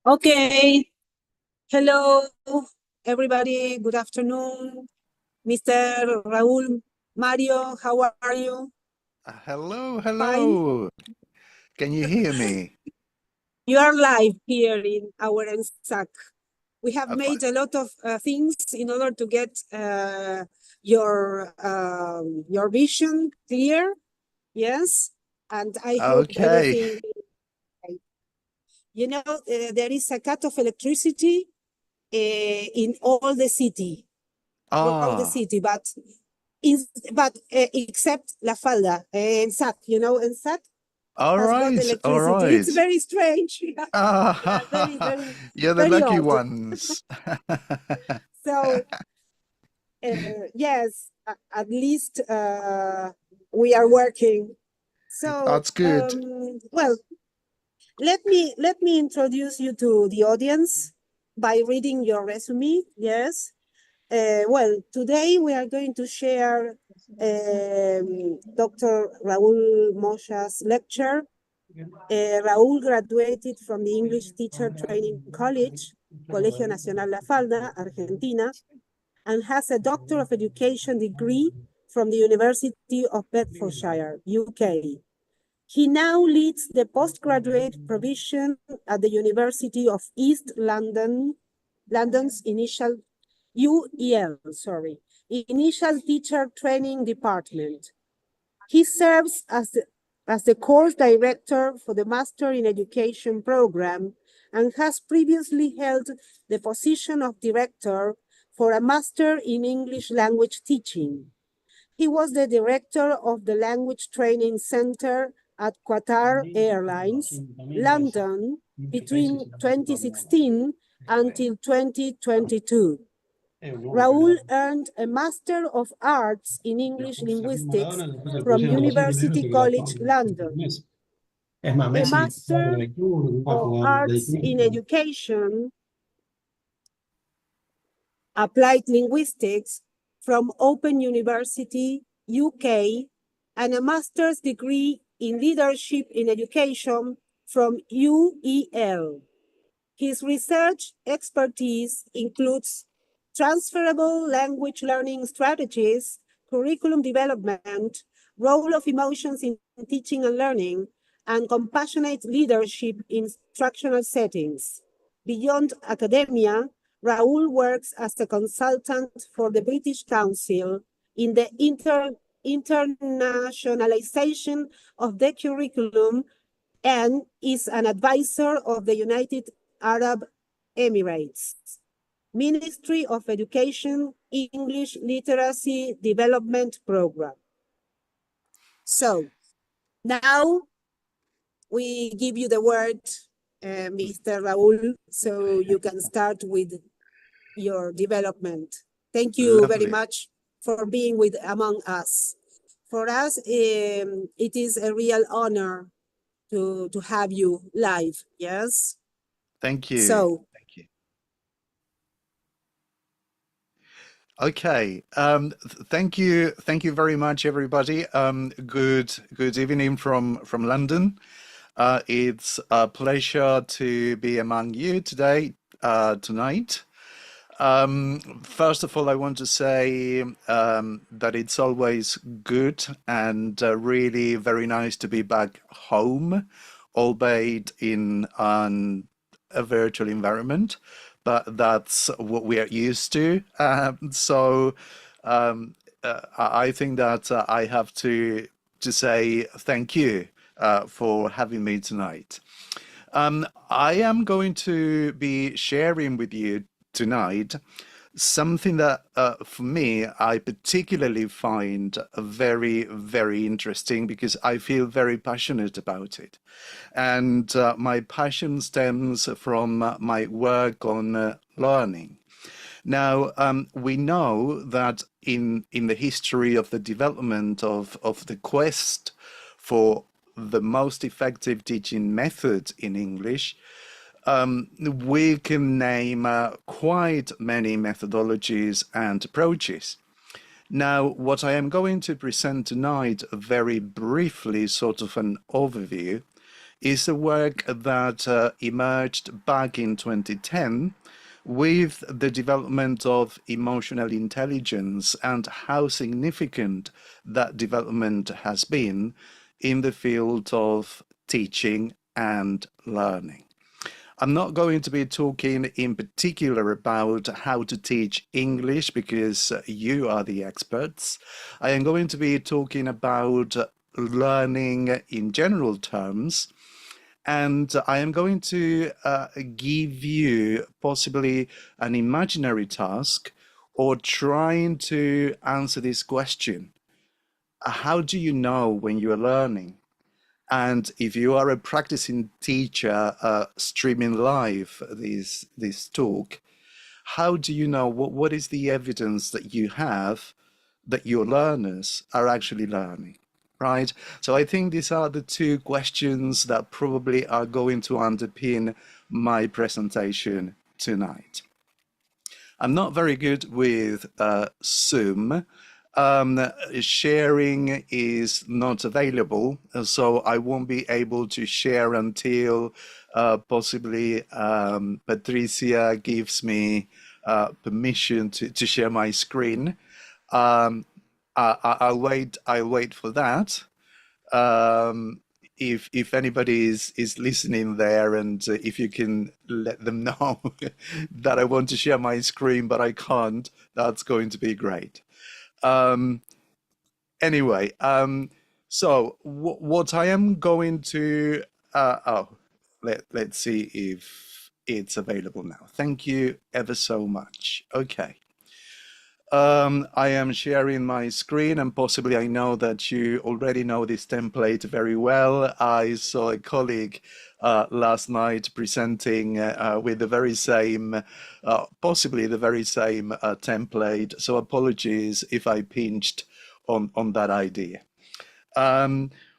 Okay, hello everybody. Good afternoon, Mr. Raúl. Mario, how are you? Hello, Fine. hello. Can you hear me? You are live here in our ENSAC. We have Fine. made a lot of things in order to get your vision clear. Yes, and I hope Okay. everything. There is a cut of electricity in all the city. Throughout the Ah, city, but except La Falda and SAC, and SAC all has got right, all electricity. It's right. very strange. Yeah, very, Ah, very, you're the very lucky odd. ones. So, yes, at least we are working. So, That's good. well, let me introduce you to the audience by reading your resume. Yes. Well, today we are going to share Dr. Raúl Mocha's lecture. Raúl graduated from the English Teacher Training College, Colegio Nacional La Falda, Argentina, and has a Doctor of Education degree from the University of Bedfordshire, UK. He now leads the postgraduate provision at the University of East London, London's Initial Teacher Training Department. He serves as the course director for the Master in Education program and has previously held the position of director for a Master in English Language Teaching. He was the director of the Language Training Center at Qatar Airlines, London, between 2016 until 2022. Raúl earned a Master of Arts in English Linguistics from University College London, a Master of Arts in Education, Applied Linguistics from Open University, UK, and a master's degree in Leadership in Education from UEL. His research expertise includes transferable language learning strategies, curriculum development, role of emotions in teaching and learning, and compassionate leadership in instructional settings. Beyond academia, Raúl works as a consultant for the British Council in the internationalization of the curriculum and is an advisor of the United Arab Emirates Ministry of Education English Literacy Development Program. So now we give you the word, Mr. Raúl, so you can start with your development. Thank you very Lovely. much for being with among us. For us, it is a real honor to have you live. Yes. Thank you. So Thank you. Okay. Thank you. Thank you very much, everybody. Good evening from London. It's a pleasure to be among you today, tonight. First of all, I want to say that it's always good and really very nice to be back home, albeit in a virtual environment, but that's what we are used to. I think that I have to say thank you for having me tonight. I am going to be sharing with you tonight something that, for me, I particularly find very, very interesting because I feel very passionate about it. And my passion stems from my work on learning. Now, we know that in the history of the development of the quest for the most effective teaching method in English, we can name quite many methodologies and approaches. Now, what I am going to present tonight, very briefly, sort of an overview, is a work that emerged back in 2010 with the development of emotional intelligence and how significant that development has been in the field of teaching and learning. I'm not going to be talking in particular about how to teach English because you are the experts. I am going to be talking about learning in general terms, and I am going to give you possibly an imaginary task or trying to answer this question. How do you know when you are learning? And if you are a practicing teacher streaming live this talk, how do you know what is the evidence that you have that your learners are actually learning, right? So I think these are the two questions that probably are going to underpin my presentation tonight. I'm not very good with Zoom. Sharing is not available, so I won't be able to share until possibly Patricia gives me permission to share my screen. I'll wait for that. If anybody is listening there, and if you can let them know that I want to share my screen but I can't, that's going to be great. Anyway, so what I am going to let's see if it's available now. Thank you ever so much. Okay. I am sharing my screen, and possibly I know that you already know this template very well. I saw a colleague last night presenting with the very same, possibly the very same template. So apologies if I pinched on that idea.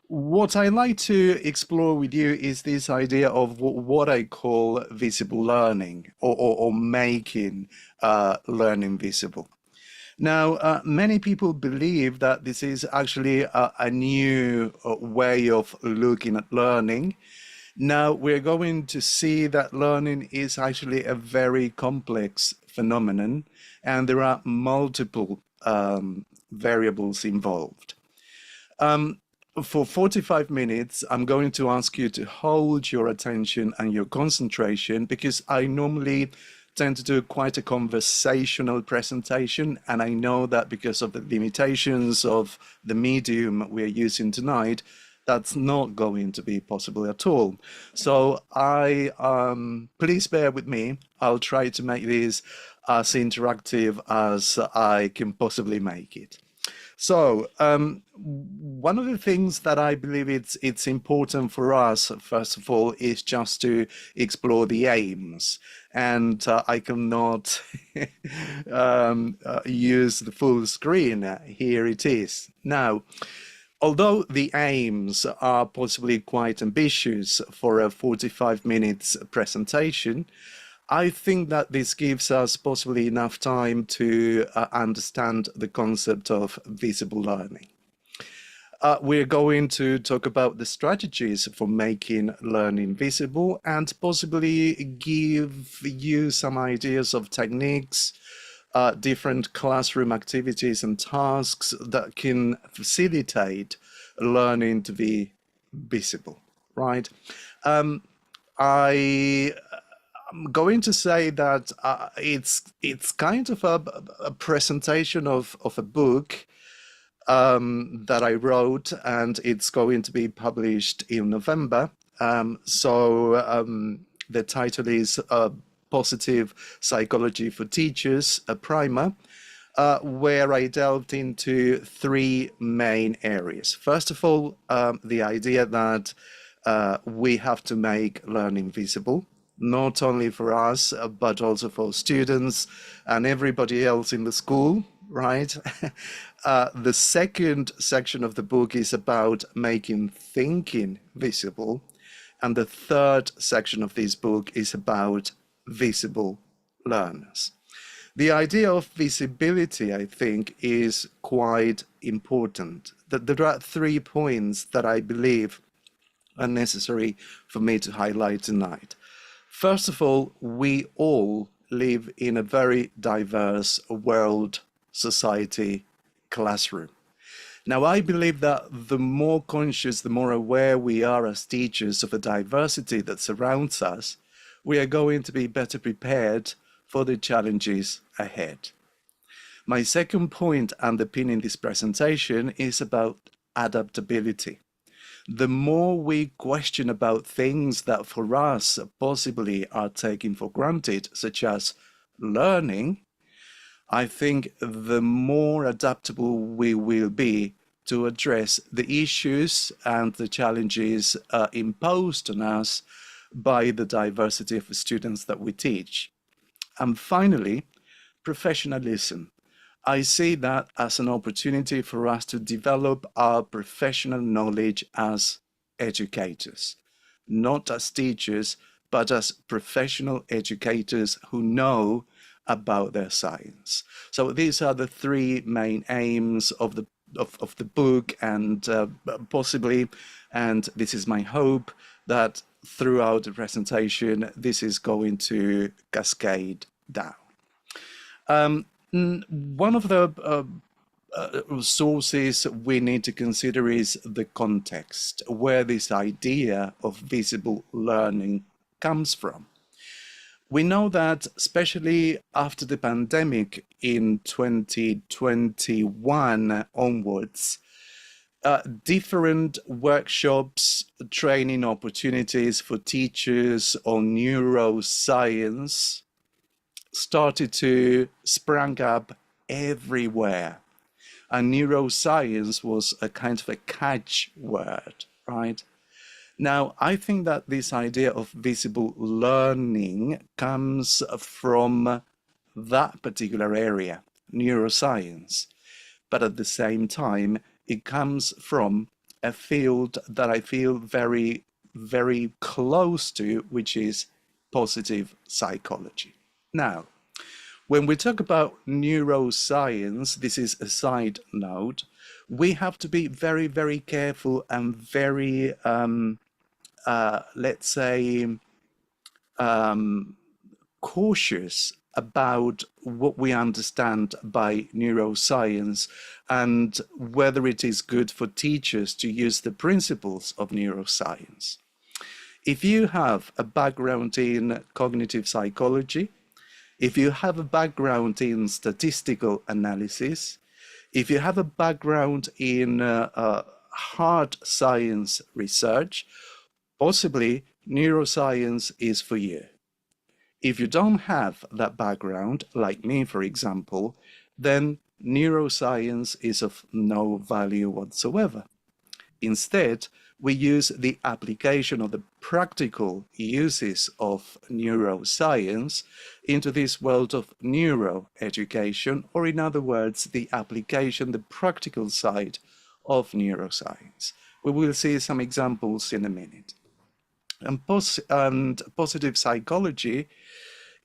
What I like to explore with you is this idea of what I call visible learning, or making learning visible. Now, many people believe that this is actually a new way of looking at learning. Now, we're going to see that learning is actually a very complex phenomenon, and there are multiple variables involved. For 45 minutes, I'm going to ask you to hold your attention and your concentration, because I normally tend to do quite a conversational presentation, and I know that because of the limitations of the medium we're using tonight, that's not going to be possible at all. So please bear with me. I'll try to make this as interactive as I can possibly make it. So one of the things that I believe it's important for us, first of all, is just to explore the aims. And I cannot use the full screen. Here it is. Now, although the aims are possibly quite ambitious for a 45 minutes presentation, I think that this gives us possibly enough time to understand the concept of visible learning. We're going to talk about the strategies for making learning visible, and possibly give you some ideas of techniques, different classroom activities and tasks that can facilitate learning to be visible, right? I'm going to say that it's kind of a presentation of a book that I wrote, and it's going to be published in November. The title is Positive Psychology for Teachers, a primer, where I delved into three main areas. First of all, the idea that we have to make learning visible, not only for us, but also for students and everybody else in the school, right? The second section of the book is about making thinking visible. And the third section of this book is about visible learners. The idea of visibility, I think, is quite important. That there are 3 points that I believe are necessary for me to highlight tonight. First of all, we all live in a very diverse world, society, classroom. Now, I believe that the more conscious, the more aware we are as teachers of the diversity that surrounds us, we are going to be better prepared for the challenges ahead. My second point underpinning this presentation is about adaptability. The more we question about things that for us possibly are taken for granted, such as learning, I think the more adaptable we will be to address the issues and the challenges imposed on us by the diversity of the students that we teach. And finally, professionalism. I see that as an opportunity for us to develop our professional knowledge as educators, not as teachers, but as professional educators who know about their science. So these are the three main aims of the book, and possibly, and this is my hope, that throughout the presentation, this is going to cascade down. One of the sources we need to consider is the context, where this idea of visible learning comes from. We know that, especially after the pandemic in 2021 onwards, different workshops, training opportunities for teachers on neuroscience started to sprang up everywhere. And neuroscience was a kind of a catchword, right? Now, I think that this idea of visible learning comes from that particular area, neuroscience. But at the same time, it comes from a field that I feel very, very close to, which is positive psychology. Now, when we talk about neuroscience, this is a side note, we have to be very, very careful and very, let's say, cautious about what we understand by neuroscience and whether it is good for teachers to use the principles of neuroscience. If you have a background in cognitive psychology, if you have a background in statistical analysis, if you have a background in hard science research, possibly neuroscience is for you. If you don't have that background, like me, for example, then neuroscience is of no value whatsoever. Instead, we use the application of the practical uses of neuroscience into this world of neuroeducation, or in other words, the application, the practical side of neuroscience. We will see some examples in a minute. And positive psychology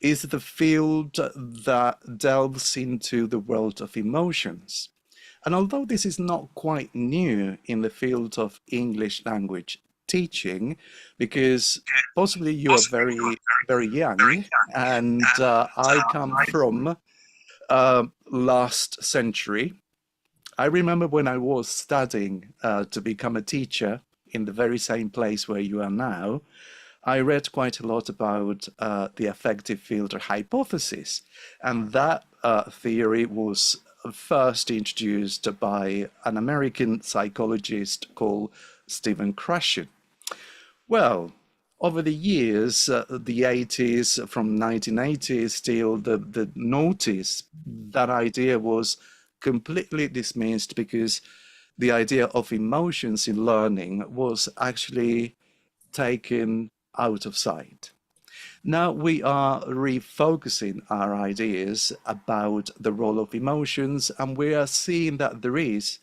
is the field that delves into the world of emotions. And although this is not quite new in the field of English language teaching, because possibly you are very, very young, and I come from last century. I remember when I was studying to become a teacher in the very same place where you are now, I read quite a lot about the affective filter hypothesis, and that theory was first introduced by an American psychologist called Stephen Krashen. Well, over the years, the 80s, from 1980s till the noughties, that idea was completely dismissed because the idea of emotions in learning was actually taken out of sight. Now we are refocusing our ideas about the role of emotions, and we are seeing that there is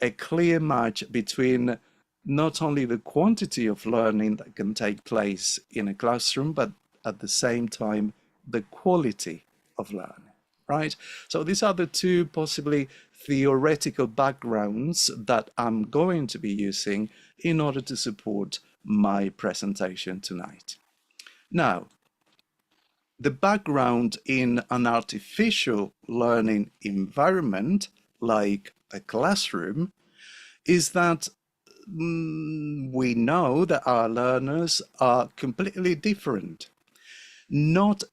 a clear match between not only the quantity of learning that can take place in a classroom, but at the same time, the quality of learning, right? So these are the two possibly theoretical backgrounds that I'm going to be using in order to support my presentation tonight. Now, the background in an artificial learning environment, like a classroom, is that we know that our learners are completely different. Not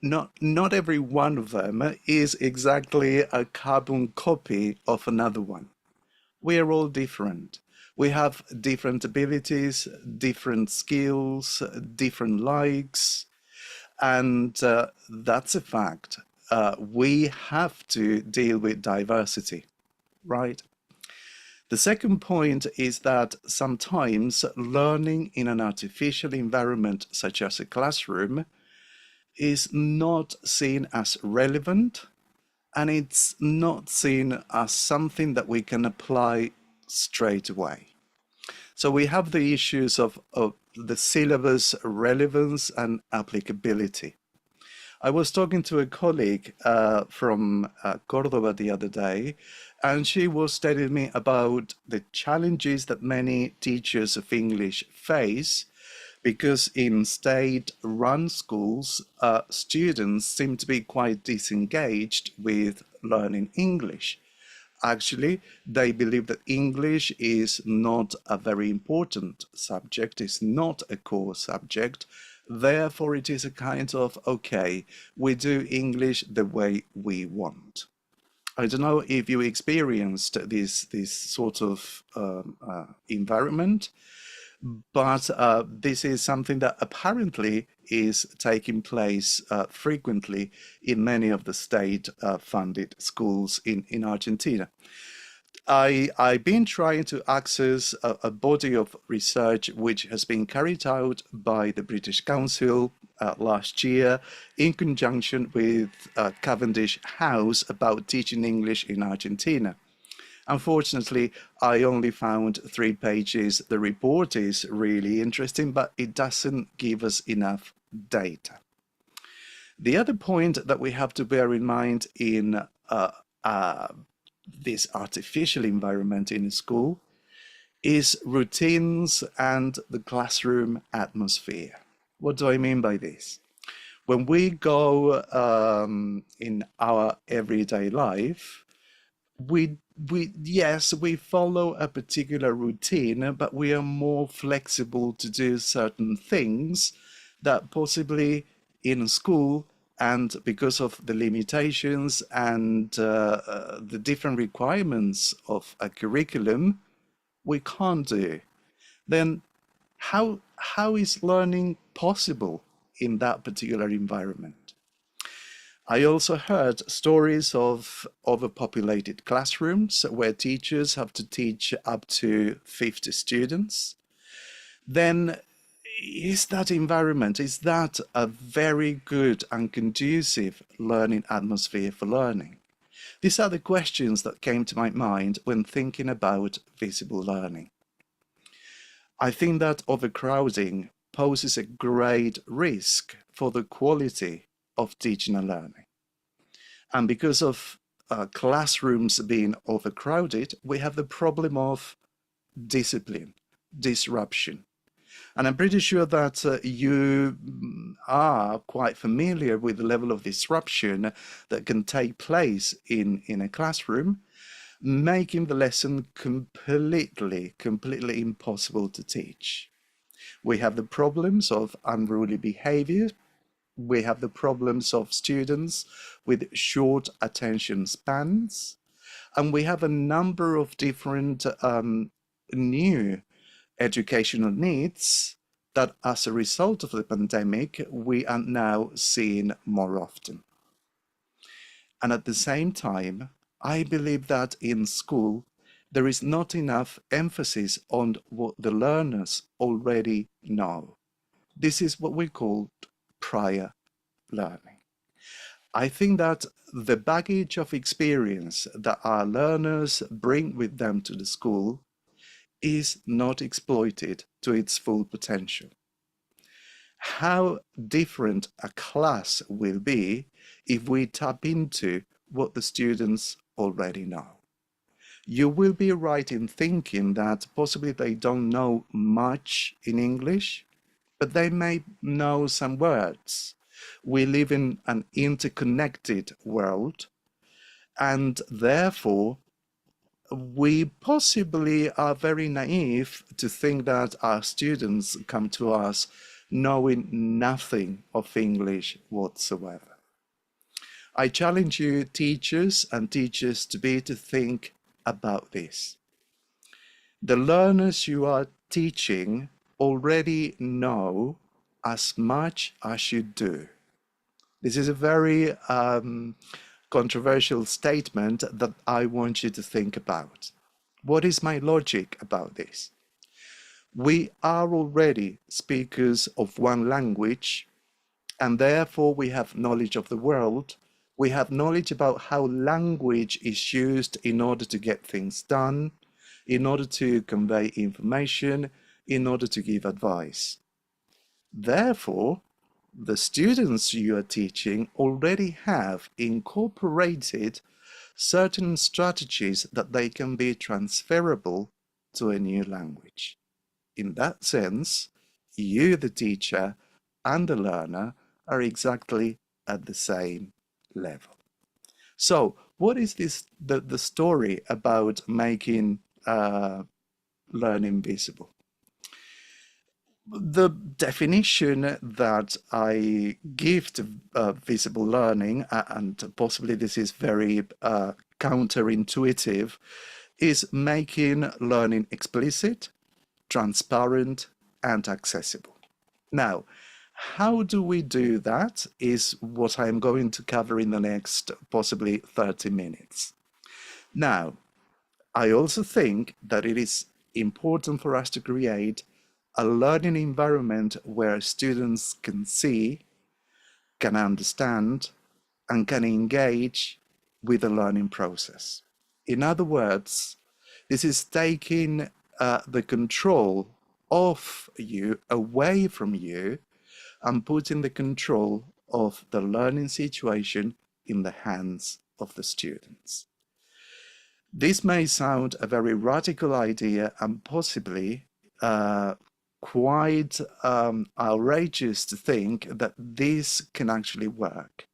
not every one of them is exactly a carbon copy of another one. We are all different. We have different abilities, different skills, different likes, and that's a fact. We have to deal with diversity, right? The second point is that sometimes learning in an artificial environment, such as a classroom, is not seen as relevant, and it's not seen as something that we can apply straight away. So we have the issues of the syllabus relevance and applicability. I was talking to a colleague from Cordoba the other day, and she was telling me about the challenges that many teachers of English face because in state-run schools, students seem to be quite disengaged with learning English. Actually, they believe that English is not a very important subject, it's not a core subject. Therefore, it is a kind of, okay, we do English the way we want. I don't know if you experienced this sort of environment, but this is something that apparently is taking place frequently in many of the state-funded schools in Argentina. I've been trying to access a body of research which has been carried out by the British Council last year in conjunction with Cavendish House about teaching English in Argentina. Unfortunately, I only found 3 pages. The report is really interesting, but it doesn't give us enough data. The other point that we have to bear in mind in this artificial environment in a school is routines and the classroom atmosphere. What do I mean by this? When we go in our everyday life, yes, we follow a particular routine, but we are more flexible to do certain things that possibly in school, and because of the limitations and the different requirements of a curriculum, we can't do. Then how is learning possible in that particular environment? I also heard stories of overpopulated classrooms where teachers have to teach up to 50 students. Then is that environment, is that a very good and conducive learning atmosphere for learning? These are the questions that came to my mind when thinking about visible learning. I think that overcrowding poses a great risk for the quality of teaching and learning. And because of classrooms being overcrowded, we have the problem of discipline, disruption. And I'm pretty sure that you are quite familiar with the level of disruption that can take place in a classroom, making the lesson completely impossible to teach. We have the problems of unruly behavior. We have the problems of students with short attention spans. And we have a number of different new educational needs that as a result of the pandemic, we are now seeing more often. And at the same time, I believe that in school, there is not enough emphasis on what the learners already know. This is what we call prior learning. I think that the baggage of experience that our learners bring with them to the school is not exploited to its full potential. How different a class will be if we tap into what the students already know. You will be right in thinking that possibly they don't know much in English, but they may know some words. We live in an interconnected world, and therefore we possibly are very naive to think that our students come to us knowing nothing of English whatsoever. I challenge you, teachers and teachers to be, to think about this. The learners you are teaching already know as much as you do. This is a very controversial statement that I want you to think about. What is my logic about this? We are already speakers of one language, and therefore we have knowledge of the world. We have knowledge about how language is used in order to get things done, in order to convey information, in order to give advice. Therefore, the students you are teaching already have incorporated certain strategies that they can be transferable to a new language. In that sense, you, the teacher, and the learner are exactly at the same level. So, what is this the story about making learning visible? The definition that I give to visible learning, and possibly this is very counterintuitive, is making learning explicit, transparent, and accessible. Now, how do we do that is what I'm going to cover in the next possibly 30 minutes. Now, I also think that it is important for us to create a learning environment where students can see, can understand, and can engage with the learning process. In other words, this is taking the control of you away from you and putting the control of the learning situation in the hands of the students. This may sound a very radical idea and possibly quite outrageous to think that this can actually work,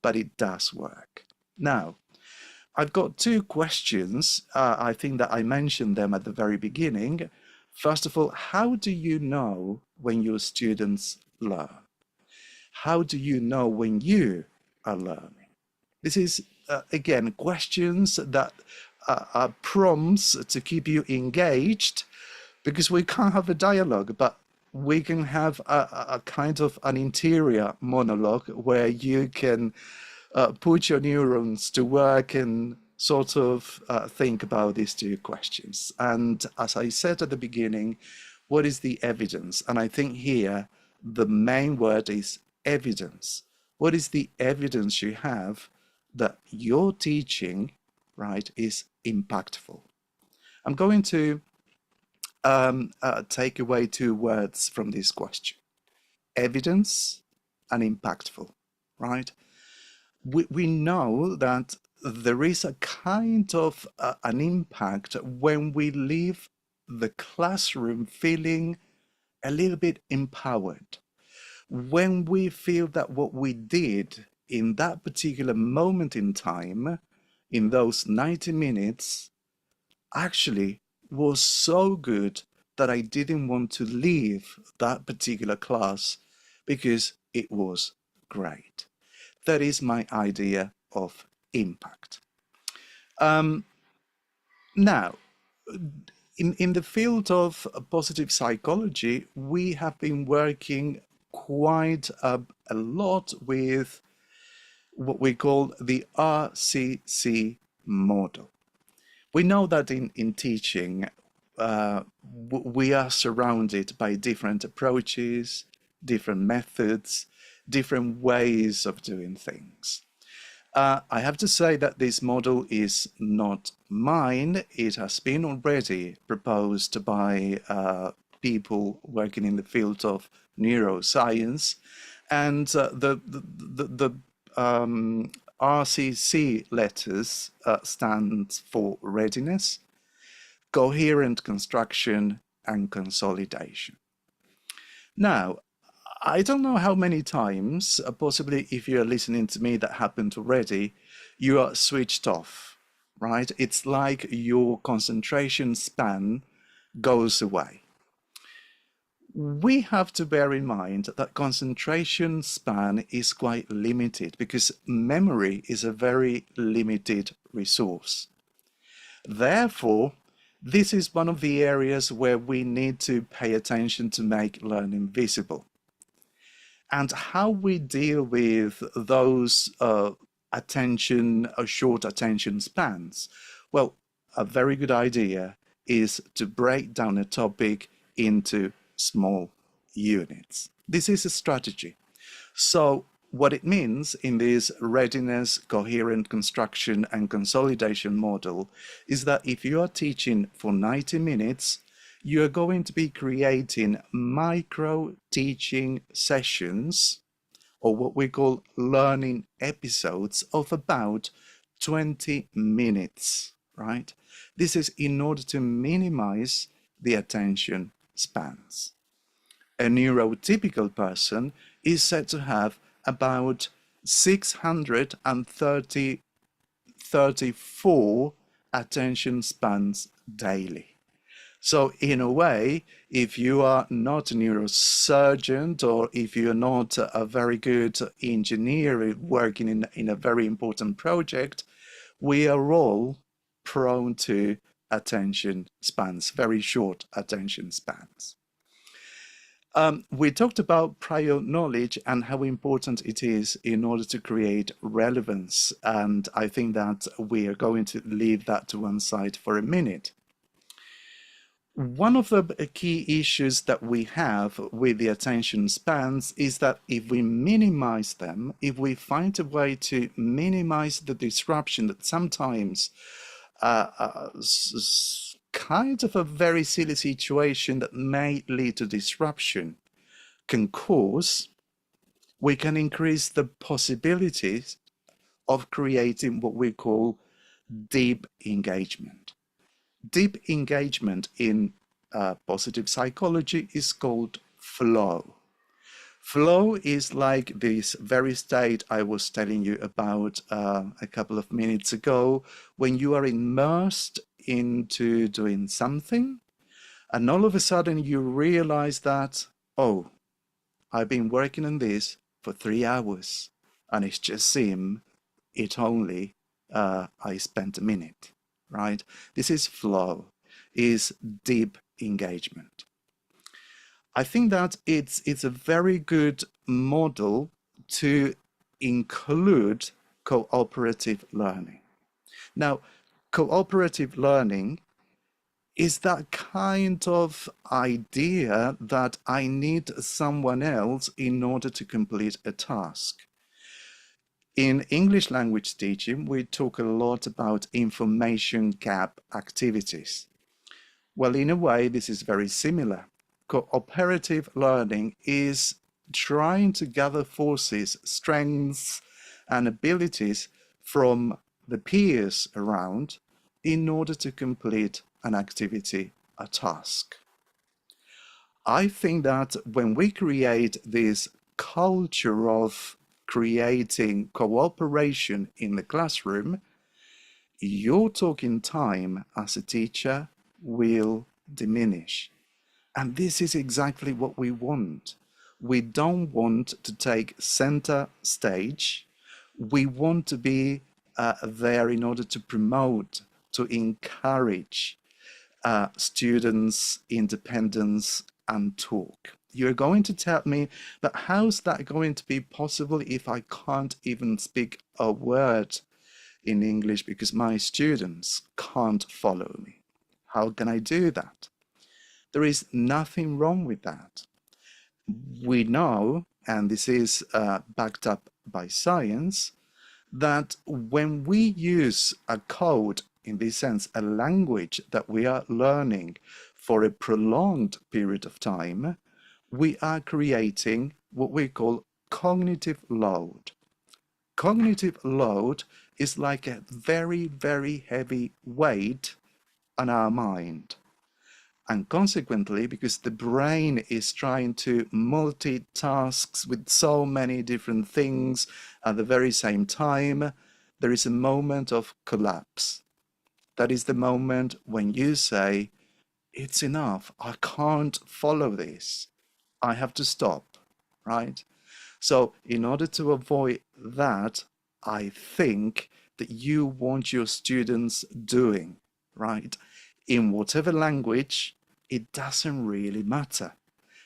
but it does work. Now, I've got two questions. I think that I mentioned them at the very beginning. First of all, how do you know when your students learn? How do you know when you are learning? This is, again, questions that are prompts to keep you engaged, because we can't have a dialogue, but we can have a kind of an interior monologue where you can put your neurons to work and sort of think about these two questions. And as I said at the beginning, what is the evidence? And I think here the main word is evidence. What is the evidence you have that your teaching, right, is impactful? I'm going to take away two words from this question: evidence and impactful, right? We know that there is a kind of an impact when we leave the classroom feeling a little bit empowered, when we feel that what we did in that particular moment in time, in those 90 minutes, actually was so good that I didn't want to leave that particular class because it was great. That is my idea of impact. Now, in the field of positive psychology, we have been working quite a lot with what we call the RCC model. We know that in teaching, we are surrounded by different approaches, different methods, different ways of doing things. I have to say that this model is not mine. It has been already proposed by people working in the field of neuroscience, and the RCC letters stands for readiness, coherent construction, and consolidation. Now, I don't know how many times, possibly if you're listening to me, that happened already, you are switched off, right? It's like your concentration span goes away. We have to bear in mind that concentration span is quite limited because memory is a very limited resource. Therefore, this is one of the areas where we need to pay attention to make learning visible. And how we deal with those short attention spans? Well, a very good idea is to break down a topic into small units. This is a strategy. So what it means in this readiness, coherent construction, and consolidation model is that if you are teaching for 90 minutes, you are going to be creating micro teaching sessions, or what we call learning episodes, of about 20 minutes, right? This is in order to minimize the attention spans. A neurotypical person is said to have about 634 attention spans daily. So in a way, if you are not a neurosurgeon, or if you're not a very good engineer working in a very important project, we are all prone to attention spans, very short attention spans. We talked about prior knowledge and how important it is in order to create relevance. And I think that we are going to leave that to one side for a minute. One of the key issues that we have with the attention spans is that if we minimize them, if we find a way to minimize the disruption that sometimes kind of a very silly situation that may lead to disruption can cause, we can increase the possibilities of creating what we call deep engagement. Deep engagement in positive psychology is called flow. Flow is like this very state I was telling you about a couple of minutes ago, when you are immersed into doing something, and all of a sudden you realize that, oh, I've been working on this for 3 hours, and it just seemed it only I spent a minute, right? This is flow, is deep engagement. I think that it's a very good model to include cooperative learning. Now, cooperative learning is that kind of idea that I need someone else in order to complete a task. In English language teaching, we talk a lot about information gap activities. Well, in a way, this is very similar. Cooperative learning is trying to gather forces, strengths, and abilities from the peers around in order to complete an activity, a task. I think that when we create this culture of creating cooperation in the classroom, your talking time as a teacher will diminish. And this is exactly what we want. We don't want to take center stage. We want to be there in order to promote, to encourage students' independence and talk. You're going to tell me that how's that going to be possible if I can't even speak a word in English because my students can't follow me? How can I do that? There is nothing wrong with that. We know, and this is backed up by science, that when we use a code, in this sense, a language that we are learning for a prolonged period of time, we are creating what we call cognitive load. cognitive load is like a very, very heavy weight on our mind. And consequently, because the brain is trying to multitask with so many different things at the very same time, there is a moment of collapse. That is the moment when you say, it's enough. I can't follow this. I have to stop, right? So, in order to avoid that, I think that you want your students doing, right? In whatever language, it doesn't really matter.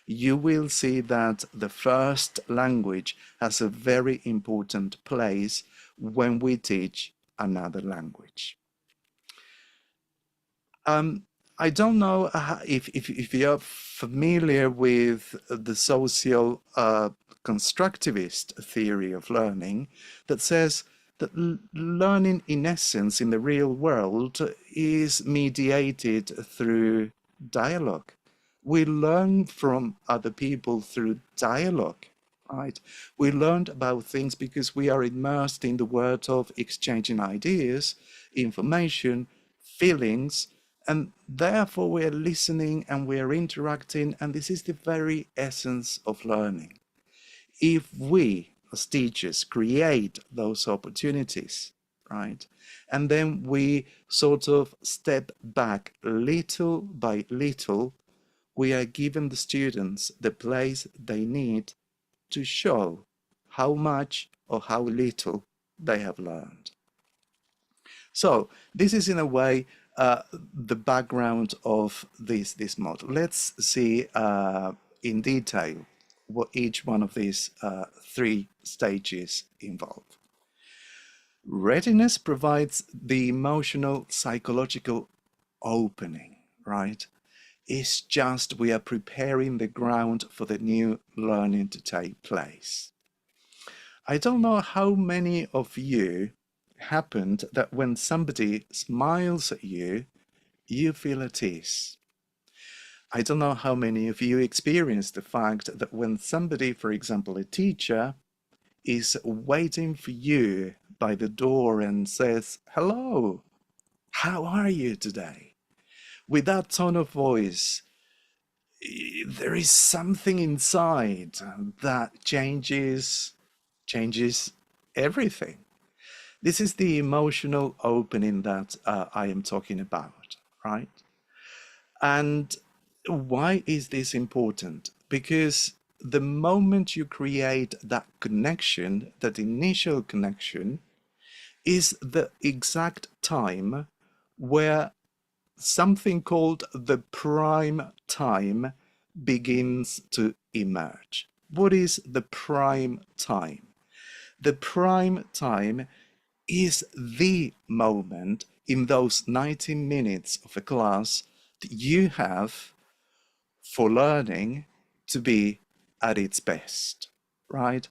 You will see that the first language has a very important place when we teach another language. I don't know if you're familiar with the social constructivist theory of learning that says that learning in essence in the real world is mediated through dialogue. We learn from other people through dialogue, right? We learned about things because we are immersed in the world of exchanging ideas, information, feelings, and therefore we're listening and we're interacting, and this is the very essence of learning. If we, as teachers, create those opportunities, right, and then we sort of step back little by little, we are giving the students the place they need to show how much or how little they have learned. So this is in a way the background of this model. Let's see in detail what each one of these three stages involve. Readiness provides the emotional, psychological opening, right? It's just we are preparing the ground for the new learning to take place. I don't know how many of you happened that when somebody smiles at you, you feel at ease. I don't know how many of you experience the fact that when somebody, for example, a teacher, is waiting for you by the door and says, "Hello, how are you today?" With that tone of voice, there is something inside that changes everything. This is the emotional opening that I am talking about, right? And why is this important? Because the moment you create that connection, that initial connection, is the exact time where something called the prime time begins to emerge. What is the prime time? The prime time is the moment in those 90 minutes of a class that you have for learning to be at its best, right?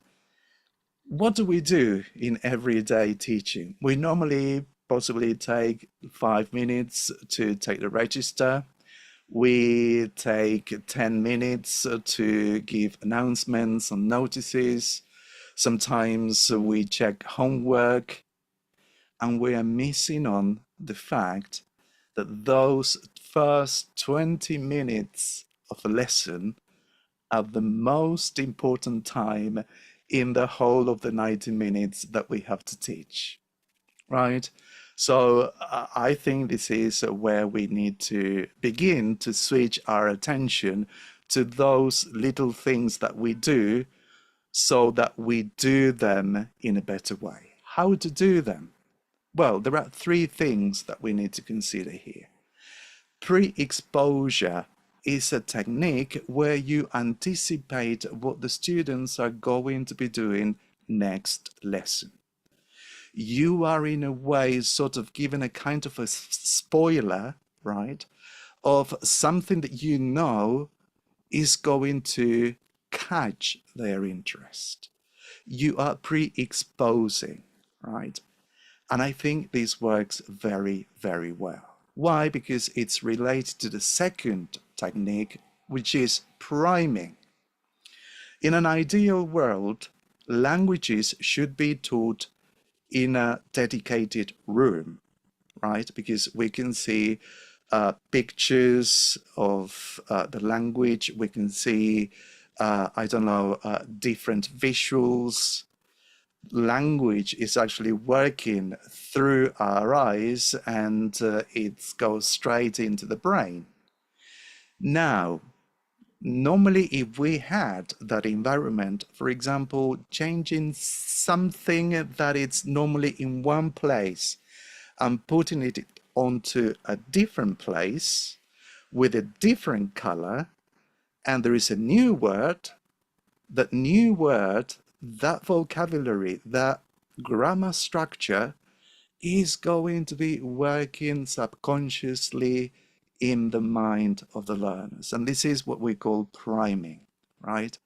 What do we do in everyday teaching? We normally possibly take 5 minutes to take the register. We take 10 minutes to give announcements and notices. Sometimes we check homework, and we are missing on the fact that those first 20 minutes of a lesson are the most important time in the whole of the 90 minutes that we have to teach, right? So I think this is where we need to begin to switch our attention to those little things that we do so that we do them in a better way. How to do them? Well, there are three things that we need to consider here. Pre-exposure is a technique where you anticipate what the students are going to be doing next lesson. You are in a way sort of given a kind of a spoiler, right, of something that you know is going to catch their interest. You are pre-exposing, right? And I think this works very, very well. Why? Because it's related to the second technique, which is priming. In an ideal world, languages should be taught in a dedicated room, right? Because we can see pictures of the language, we can see, I don't know, different visuals. Language is actually working through our eyes and it goes straight into the brain. Now, normally, if we had that environment, for example, changing something that it's normally in one place and putting it onto a different place with a different color, and there is a new word, that new word, that vocabulary, that grammar structure is going to be working subconsciously in the mind of the learners. And this is what we call priming, right?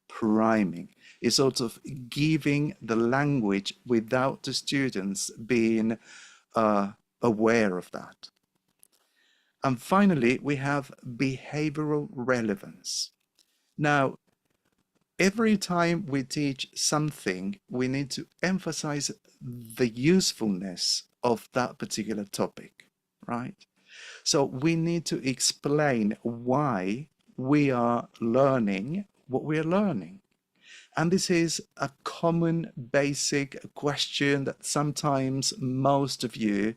Priming is sort of giving the language without the students being aware of that. And finally, we have behavioral relevance. Now, every time we teach something, we need to emphasize the usefulness of that particular topic, right? So we need to explain why we are learning what we are learning. And this is a common basic question that sometimes most of you,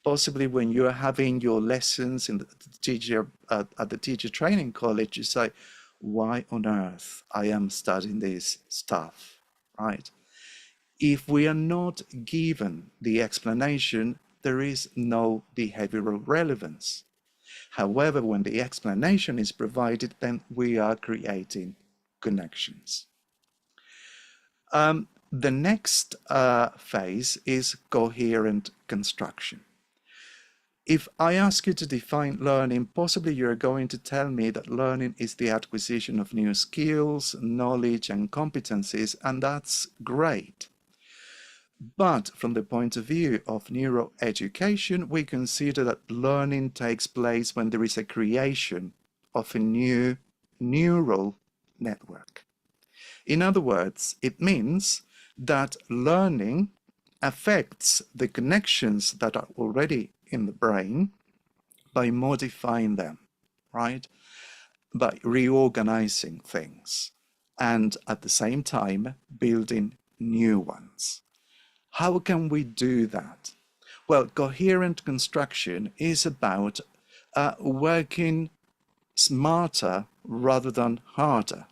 possibly when you're having your lessons in the teacher at the teacher training college, you say, why on earth I am studying this stuff, right? If we are not given the explanation, there is no behavioral relevance. However, when the explanation is provided, then we are creating connections. The next phase is coherent construction. If I ask you to define learning, possibly you're going to tell me that learning is the acquisition of new skills, knowledge, and competencies, and that's great. But from the point of view of neuroeducation, we consider that learning takes place when there is a creation of a new neural network. In other words, it means that learning affects the connections that are already in the brain by modifying them, right? By reorganizing things and at the same time building new ones. How can we do that? Well, coherent construction is about working smarter rather than harder.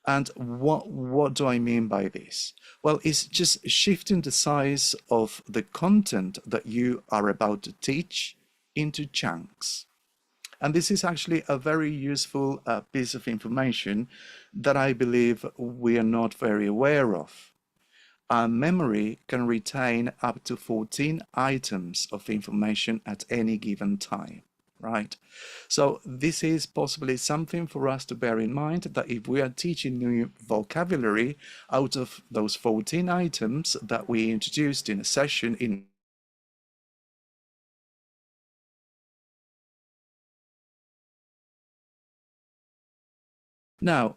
And what do I mean by this? Well, it's just shifting the size of the content that you are about to teach into chunks. And this is actually a very useful piece of information that I believe we are not very aware of. Our memory can retain up to 14 items of information at any given time, right? So this is possibly something for us to bear in mind, that if we are teaching new vocabulary, out of those 14 items that we introduced in a session in now,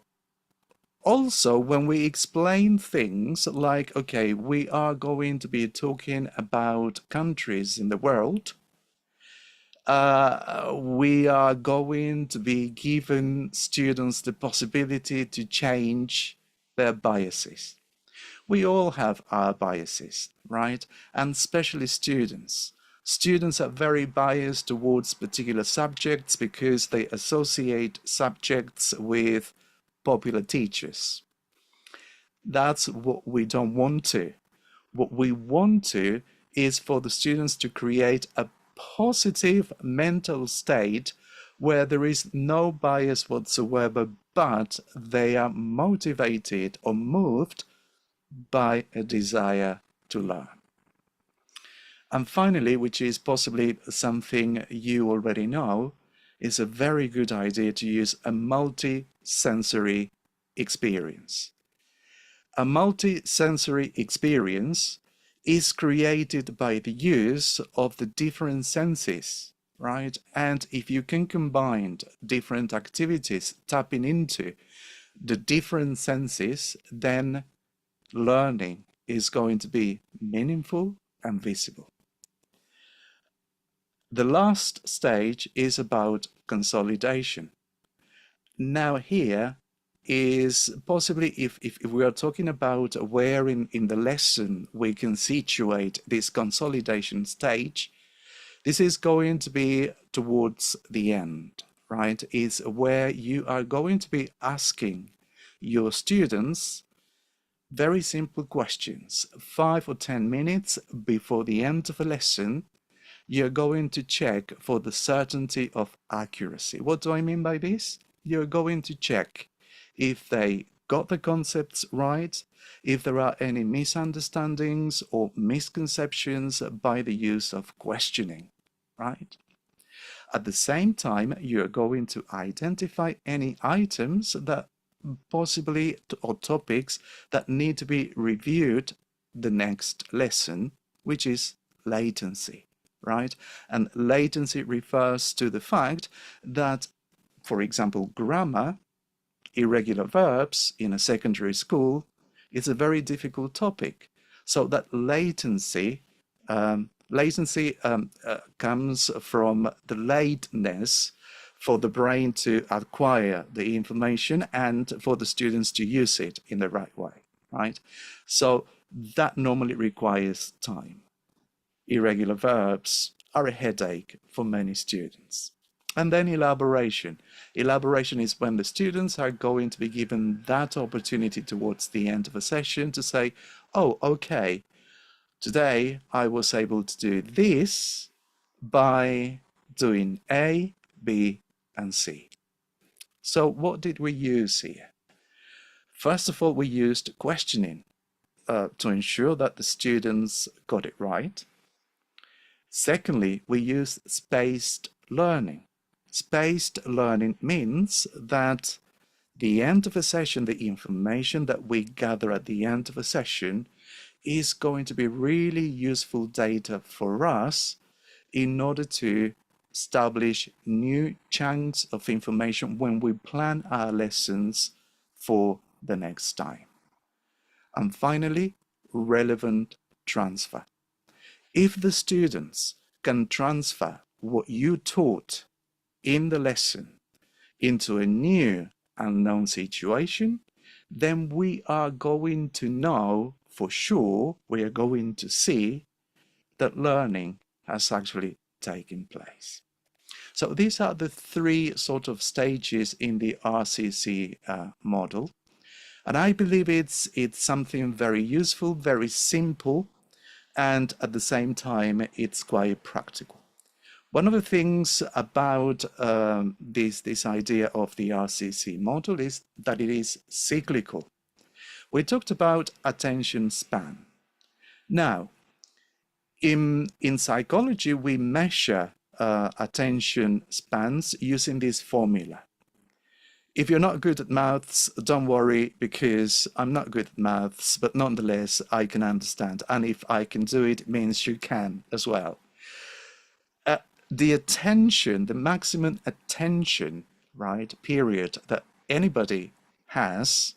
also, when we explain things like, okay, we are going to be talking about countries in the world, we are going to be giving students the possibility to change their biases. We all have our biases, right? And especially students. Students are very biased towards particular subjects because they associate subjects with popular teachers. That's what we don't want to. What we want to is for the students to create a positive mental state where there is no bias whatsoever, but they are motivated or moved by a desire to learn. And finally, which is possibly something you already know, is a very good idea to use a multi-sensory experience. A multi-sensory experience is created by the use of the different senses, right? And if you can combine different activities tapping into the different senses, then learning is going to be meaningful and visible. The last stage is about consolidation. Now here is possibly if we are talking about where in the lesson we can situate this consolidation stage, this is going to be towards the end, right? Is where you are going to be asking your students very simple questions. 5 or 10 minutes before the end of a lesson, you're going to check for the certainty of accuracy. What do I mean by this? You're going to check if they got the concepts right, if there are any misunderstandings or misconceptions by the use of questioning, right? At the same time, you're going to identify any items that possibly or topics that need to be reviewed the next lesson, which is latency, right? And latency refers to the fact that, for example, grammar, irregular verbs in a secondary school is a very difficult topic. So that latency comes from the lateness for the brain to acquire the information and for the students to use it in the right way, right? So that normally requires time. Irregular verbs are a headache for many students. And then elaboration. Elaboration is when the students are going to be given that opportunity towards the end of a session to say, oh, okay, today I was able to do this by doing A, B, and C. So what did we use here? First of all, we used questioning to ensure that the students got it right. Secondly, we used spaced learning. Spaced learning means that the end of a session, the information that we gather at the end of a session is going to be really useful data for us in order to establish new chunks of information when we plan our lessons for the next time. And finally, relevant transfer. If the students can transfer what you taught in the lesson into a new unknown situation, then we are going to know for sure, we are going to see that learning has actually taken place. So these are the three sort of stages in the RCC model. And I believe it's something very useful, very simple, and at the same time, it's quite practical. One of the things about this idea of the RCC model is that it is cyclical. We talked about attention span. Now, in psychology, we measure attention spans using this formula. If you're not good at maths, don't worry, because I'm not good at maths, but nonetheless, I can understand. And if I can do it, it means you can as well. The attention, the maximum attention, right, period that anybody has,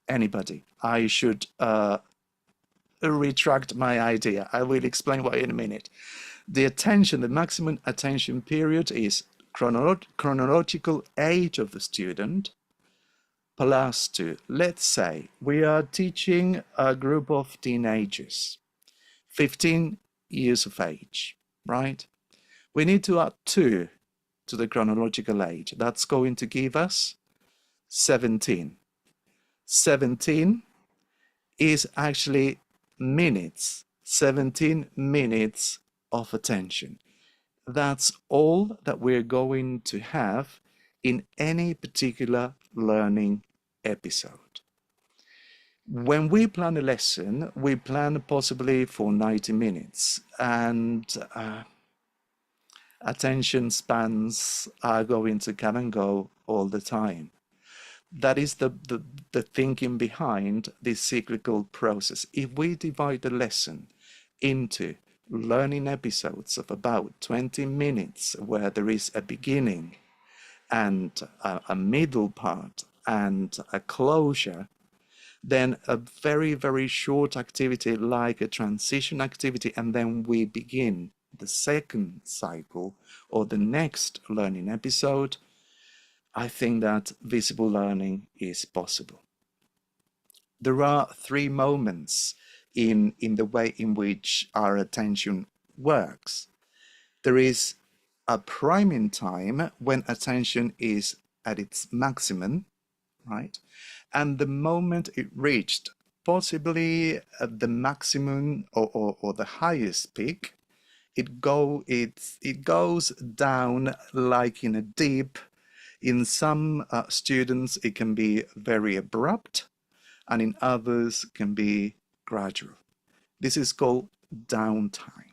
I should retract my idea. I will explain why in a minute. The maximum attention period is chronological age of the student plus 2. Let's say we are teaching a group of teenagers, 15 years of age, right? We need to add 2 to the chronological age. That's going to give us 17. 17 is actually minutes, 17 minutes of attention. That's all that we're going to have in any particular learning episode. When we plan a lesson, we plan possibly for 90 minutes, and attention spans are going to come and go all the time. That is the thinking behind this cyclical process. If we divide the lesson into learning episodes of about 20 minutes, where there is a beginning and a middle part and a closure, then a very, very short activity like a transition activity, and then we begin the second cycle or the next learning episode, I think that visible learning is possible. There are three moments in the way in which our attention works. There is a priming time when attention is at its maximum, right? And the moment it reached possibly at the maximum or the highest peak, it goes down like in a dip. In some students, it can be very abrupt, and in others can be gradual. This is called downtime.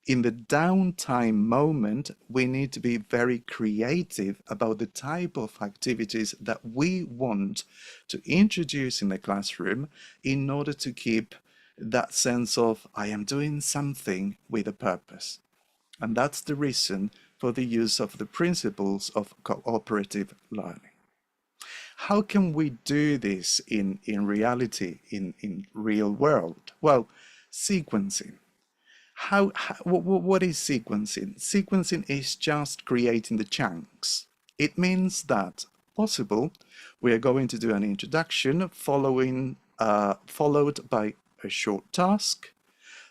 In the downtime moment, we need to be very creative about the type of activities that we want to introduce in the classroom in order to keep that sense of, I am doing something with a purpose. And that's the reason for the use of the principles of cooperative learning. How can we do this in reality, in real world? Well, sequencing. What is sequencing? Sequencing is just creating the chunks. It means that, possible, we are going to do an introduction followed by a short task.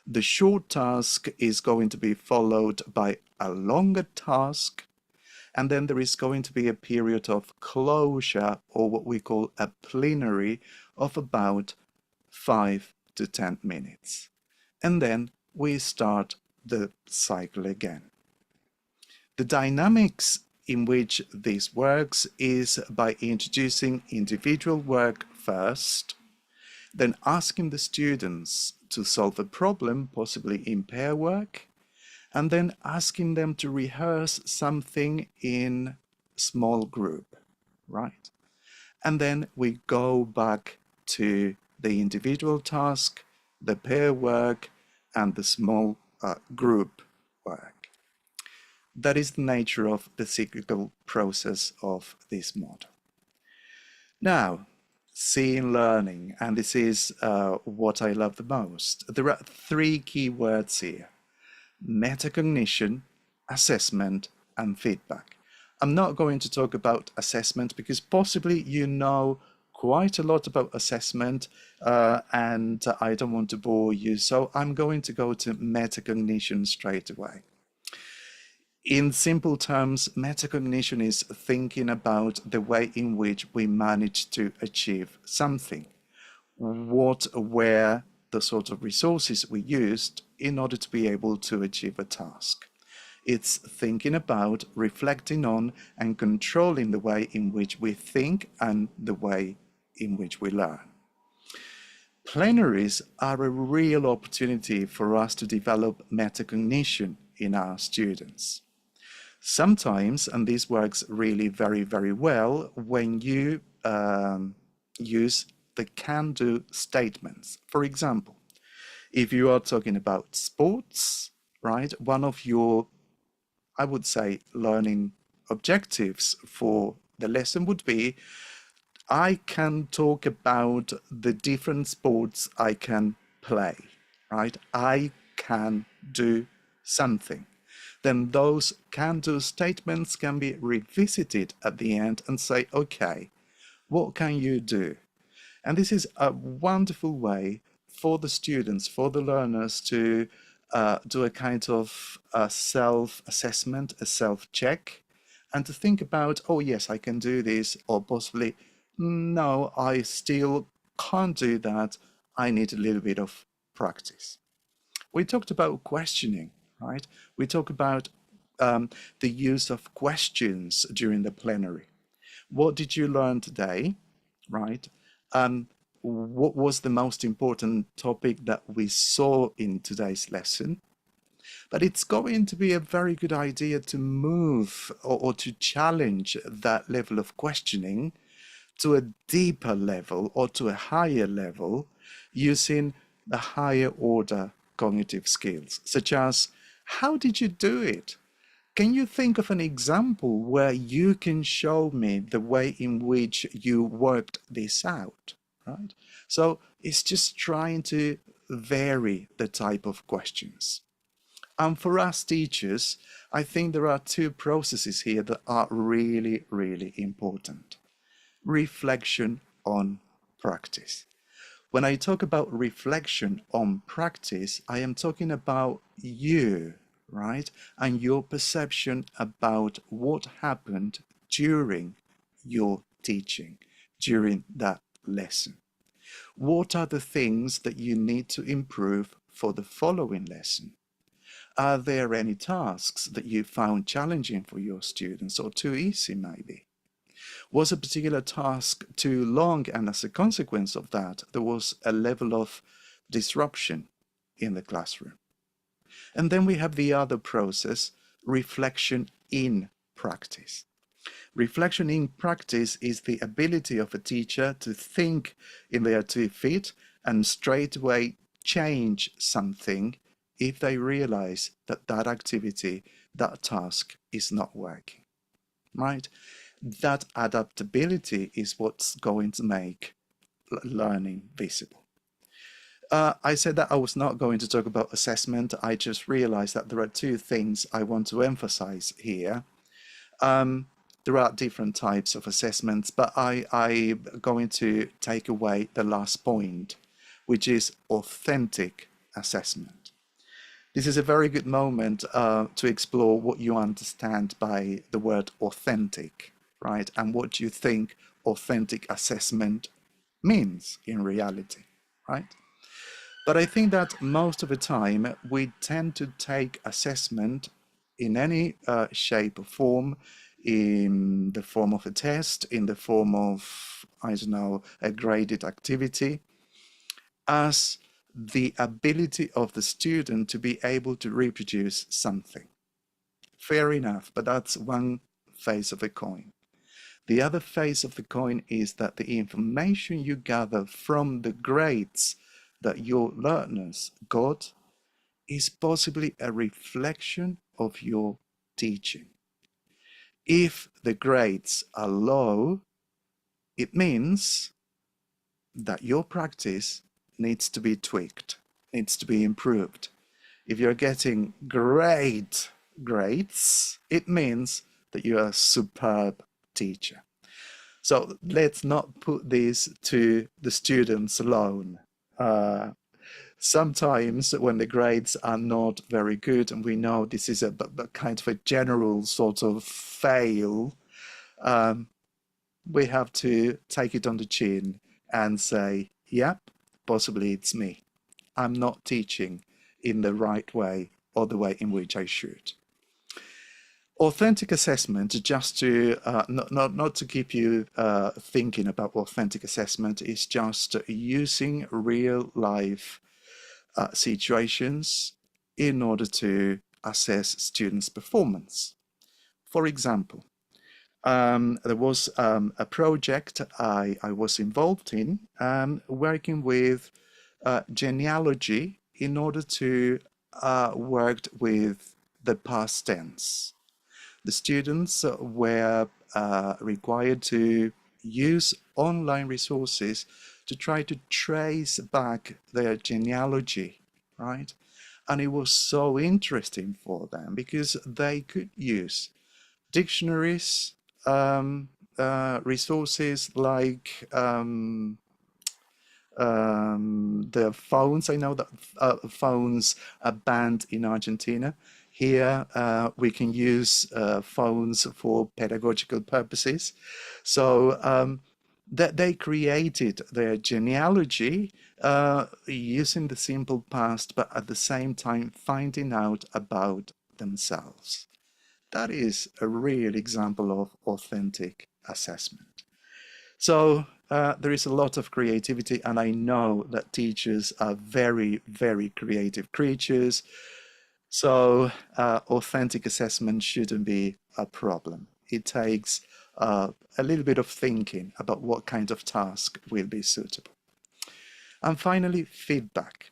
The short task is going to be followed by a longer task, and then there is going to be a period of closure, or what we call a plenary, of about 5 to 10 minutes. And then we start the cycle again. The dynamics in which this works is by introducing individual work first, then asking the students to solve a problem, possibly in pair work, and then asking them to rehearse something in small group, right? And then we go back to the individual task, the pair work, and the small group work. That is the nature of the cyclical process of this model. Now, seeing learning, and this is what I love the most. There are three key words here: metacognition, assessment, and feedback. I'm not going to talk about assessment because possibly you know quite a lot about assessment and I don't want to bore you, so I'm going to go to metacognition straight away. In simple terms, metacognition is thinking about the way in which we manage to achieve something. What were the sort of resources we used in order to be able to achieve a task? It's thinking about, reflecting on, and controlling the way in which we think and the way in which we learn. Plenaries are a real opportunity for us to develop metacognition in our students. Sometimes, and this works really very, very well, when you use the can-do statements. For example, if you are talking about sports, right, one of your, I would say, learning objectives for the lesson would be, I can talk about the different sports I can play, right? I can do something. Then those can-do statements can be revisited at the end and say, okay, what can you do? And this is a wonderful way for the students, for the learners to do a kind of self-assessment, a self-check, and to think about, oh yes, I can do this, or possibly, no, I still can't do that. I need a little bit of practice. We talked about questioning, right? We talked about the use of questions during the plenary. What did you learn today, right? What was the most important topic that we saw in today's lesson? But it's going to be a very good idea to move or to challenge that level of questioning to a deeper level or to a higher level using the higher order cognitive skills, such as, how did you do it? Can you think of an example where you can show me the way in which you worked this out, right? So it's just trying to vary the type of questions. And for us teachers, I think there are two processes here that are really, really important. Reflection on practice. When I talk about reflection on practice, I am talking about you, right? And your perception about what happened during your teaching, during that lesson. What are the things that you need to improve for the following lesson? Are there any tasks that you found challenging for your students or too easy maybe? Was a particular task too long, and as a consequence of that, there was a level of disruption in the classroom? And then we have the other process, reflection in practice. Reflection in practice is the ability of a teacher to think in their 2 feet and straight away change something if they realize that that activity, that task is not working, right? That adaptability is what's going to make learning visible. I said that I was not going to talk about assessment. I just realized that there are two things I want to emphasize here. There are different types of assessments, but I'm going to take away the last point, which is authentic assessment. This is a very good moment to explore what you understand by the word authentic, right? And what you think authentic assessment means in reality, right? But I think that most of the time we tend to take assessment in any shape or form, in the form of a test, in the form of, I don't know, a graded activity, as the ability of the student to be able to reproduce something. Fair enough, but that's one face of a coin. The other face of the coin is that the information you gather from the grades that your learners got is possibly a reflection of your teaching. If the grades are low, it means that your practice needs to be tweaked, needs to be improved. If you're getting great grades, it means that you're a superb teacher. So let's not put this to the students alone. Sometimes when the grades are not very good, and we know this is a kind of a general sort of fail, we have to take it on the chin and say, yep, possibly it's me. I'm not teaching in the right way or the way in which I should. Authentic assessment, just to not to keep you thinking about authentic assessment, is just using real life situations in order to assess students' performance. For example, there was a project I was involved in, working with genealogy in order to work with the past tense. The students were required to use online resources to try to trace back their genealogy, right? And it was so interesting for them because they could use dictionaries, resources like the phones. I know that phones are banned in Argentina. Here we can use phones for pedagogical purposes. So that they created their genealogy using the simple past, but at the same time finding out about themselves. That is a real example of authentic assessment. So there is a lot of creativity, and I know that teachers are very, very creative creatures. So authentic assessment shouldn't be a problem. It takes a little bit of thinking about what kind of task will be suitable. And finally, feedback.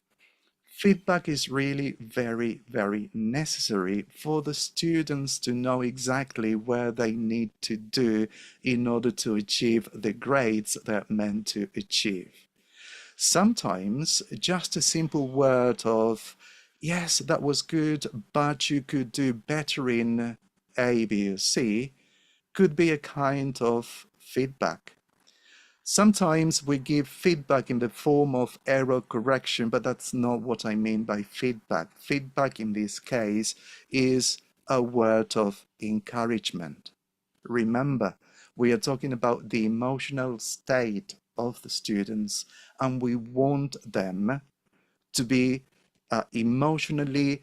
Feedback is really very, very necessary for the students to know exactly where they need to do in order to achieve the grades they're meant to achieve. Sometimes just a simple word of, yes, that was good, but you could do better in A, B, or C, could be a kind of feedback. Sometimes we give feedback in the form of error correction, but that's not what I mean by feedback. Feedback in this case is a word of encouragement. Remember, we are talking about the emotional state of the students, and we want them to be emotionally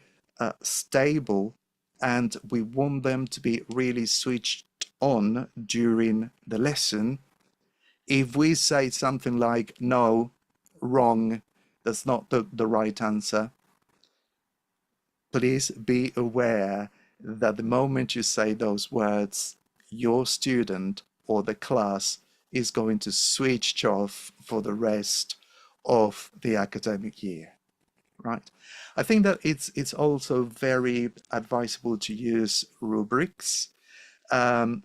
stable, and we want them to be really switched on during the lesson. If we say something like, no, wrong, that's not the right answer, please be aware that the moment you say those words, your student or the class is going to switch off for the rest of the academic year, right? I think that it's also very advisable to use rubrics. Um,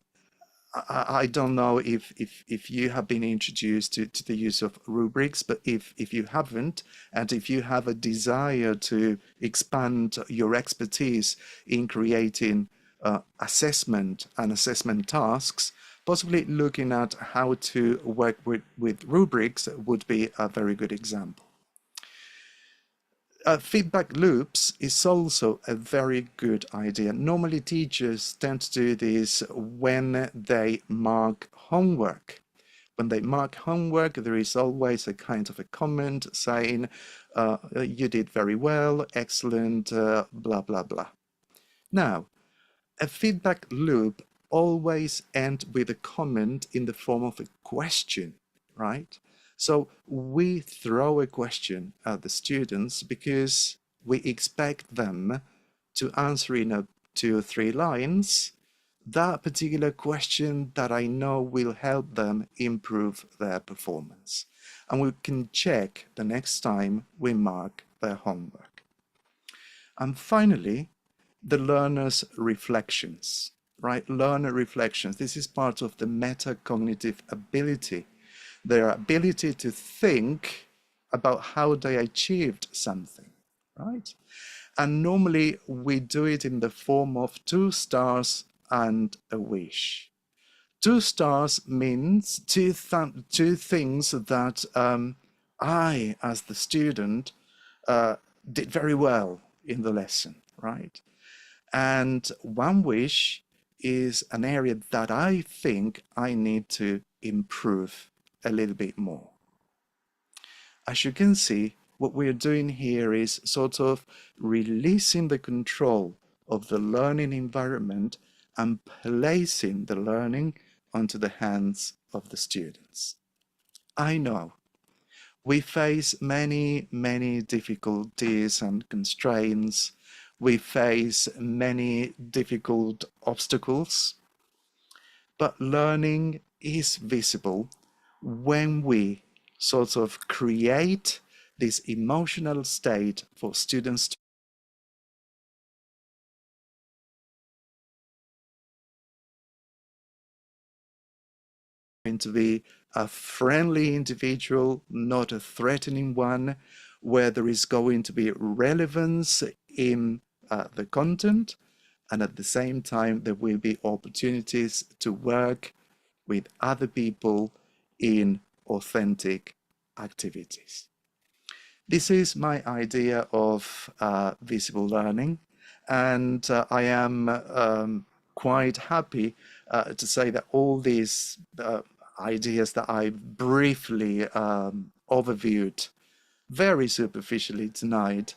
I don't know if you have been introduced to the use of rubrics, but if you haven't, and if you have a desire to expand your expertise in creating assessment and assessment tasks, possibly looking at how to work with rubrics would be a very good example. Feedback loops is also a very good idea. Normally, teachers tend to do this when they mark homework. When they mark homework, there is always a kind of a comment saying, you did very well, excellent, blah, blah, blah. Now, a feedback loop always ends with a comment in the form of a question, right? So we throw a question at the students because we expect them to answer in 2 or 3 lines that particular question that I know will help them improve their performance. And we can check the next time we mark their homework. And finally, the learner's reflections, right? Learner reflections. This is part of the metacognitive ability, their ability to think about how they achieved something, right? And normally we do it in the form of 2 stars and a wish. 2 stars means two things that I, as the student, did very well in the lesson, right? And 1 wish is an area that I think I need to improve a little bit more. As you can see, what we're doing here is sort of releasing the control of the learning environment and placing the learning onto the hands of the students. I know we face many, many difficulties and constraints. We face many difficult obstacles, but learning is visible when we sort of create this emotional state for students to be a friendly individual, not a threatening one, where there is going to be relevance in the content, and at the same time, there will be opportunities to work with other people in authentic activities. This is my idea of visible learning, and I am quite happy to say that all these ideas that I briefly overviewed very superficially tonight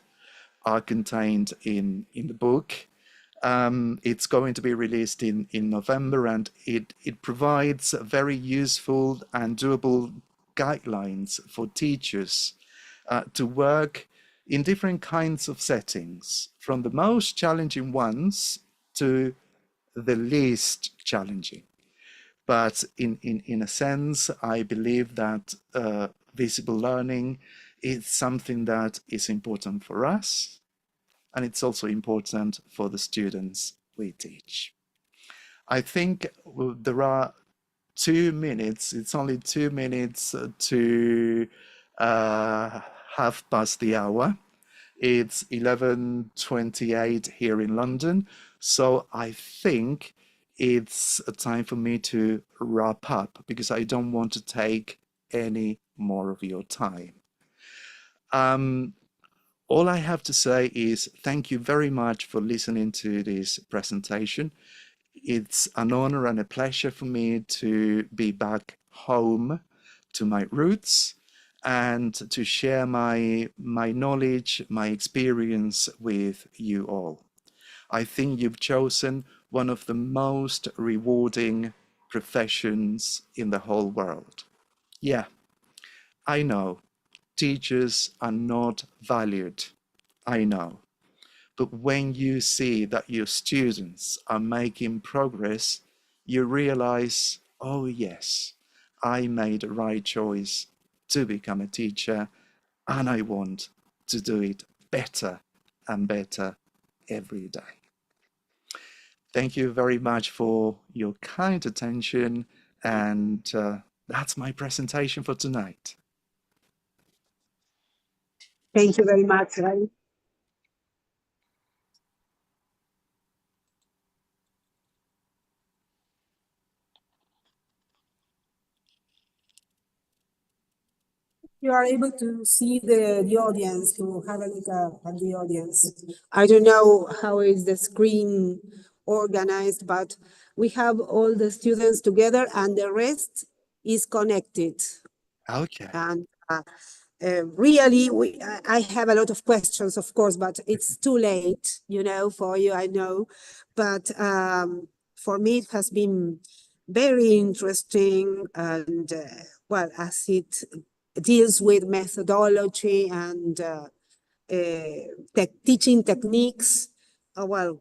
are contained in the book. It's going to be released in November, and it provides very useful and doable guidelines for teachers to work in different kinds of settings, from the most challenging ones to the least challenging. But in a sense, I believe that visible learning is something that is important for us, and it's also important for the students we teach. I think there are 2 minutes, it's only 2 minutes to half past the hour. It's 11:28 here in London, so I think it's a time for me to wrap up because I don't want to take any more of your time. Um, all I have to say is thank you very much for listening to this presentation. It's an honor and a pleasure for me to be back home to my roots and to share my knowledge, my experience with you all. I think you've chosen one of the most rewarding professions in the whole world. Yeah, I know teachers are not valued. I know. But when you see that your students are making progress, you realize, oh, yes, I made the right choice to become a teacher, and I want to do it better and better every day. Thank you very much for your kind attention, and that's my presentation for tonight. Thank you very much, Ray. You are able to see the audience, to have a look at the audience. I don't know how is the screen organized, but we have all the students together and the rest is connected. Okay. And really, I have a lot of questions, of course, but it's too late, for you, I know. But for me, it has been very interesting. And well, as it deals with methodology and teaching techniques, well,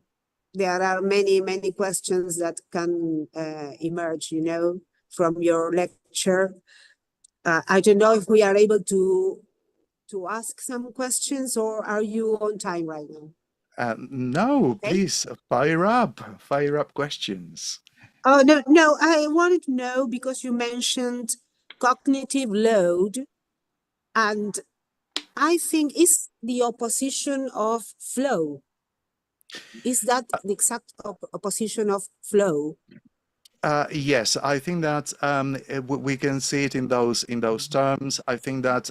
there are many, many questions that can emerge, from your lecture. I don't know if we are able to ask some questions, or are you on time right now? No, Okay. please fire up questions. Oh, no, I wanted to know because you mentioned cognitive load, and I think is the opposition of flow. Is that the exact opposition of flow? Yes, I think that we can see it in those terms. I think that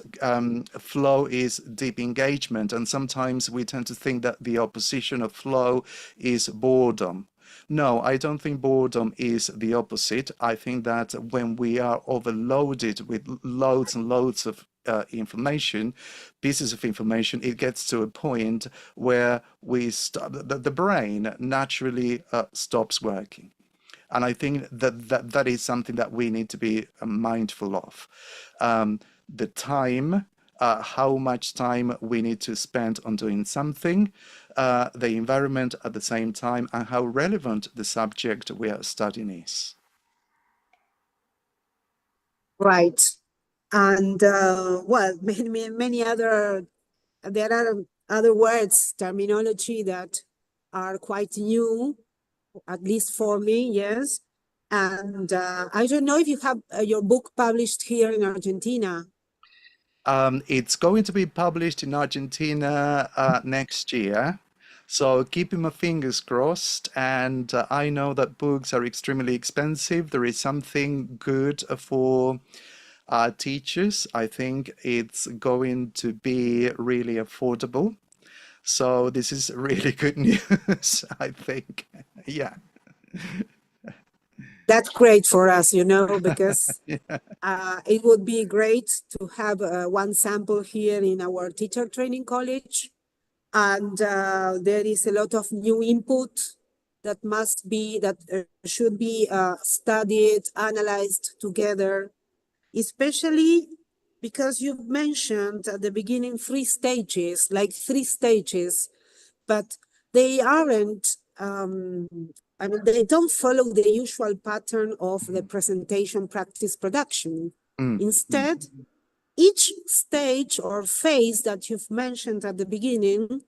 flow is deep engagement, and sometimes we tend to think that the opposition of flow is boredom. No, I don't think boredom is the opposite. I think that when we are overloaded with loads and loads of information, pieces of information, it gets to a point where the brain naturally stops working. And I think that is something that we need to be mindful of. The time, how much time we need to spend on doing something, the environment at the same time, and how relevant the subject we are studying is. Right. And well, many other, there are other words, terminology that are quite new, at least for me, yes. And I don't know if you have your book published here in Argentina. It's going to be published in Argentina next year. So keeping my fingers crossed, and I know that books are extremely expensive. There is something good for teachers. I think it's going to be really affordable. So this is really good news, I think. Yeah. That's great for us, because Yeah. it would be great to have one sample here in our teacher training college. And there is a lot of new input that should be studied, analyzed together, especially because you've mentioned at the beginning three stages, but they aren't, they don't follow the usual pattern of the presentation, practice, production. Instead, each stage or phase that you've mentioned at the beginning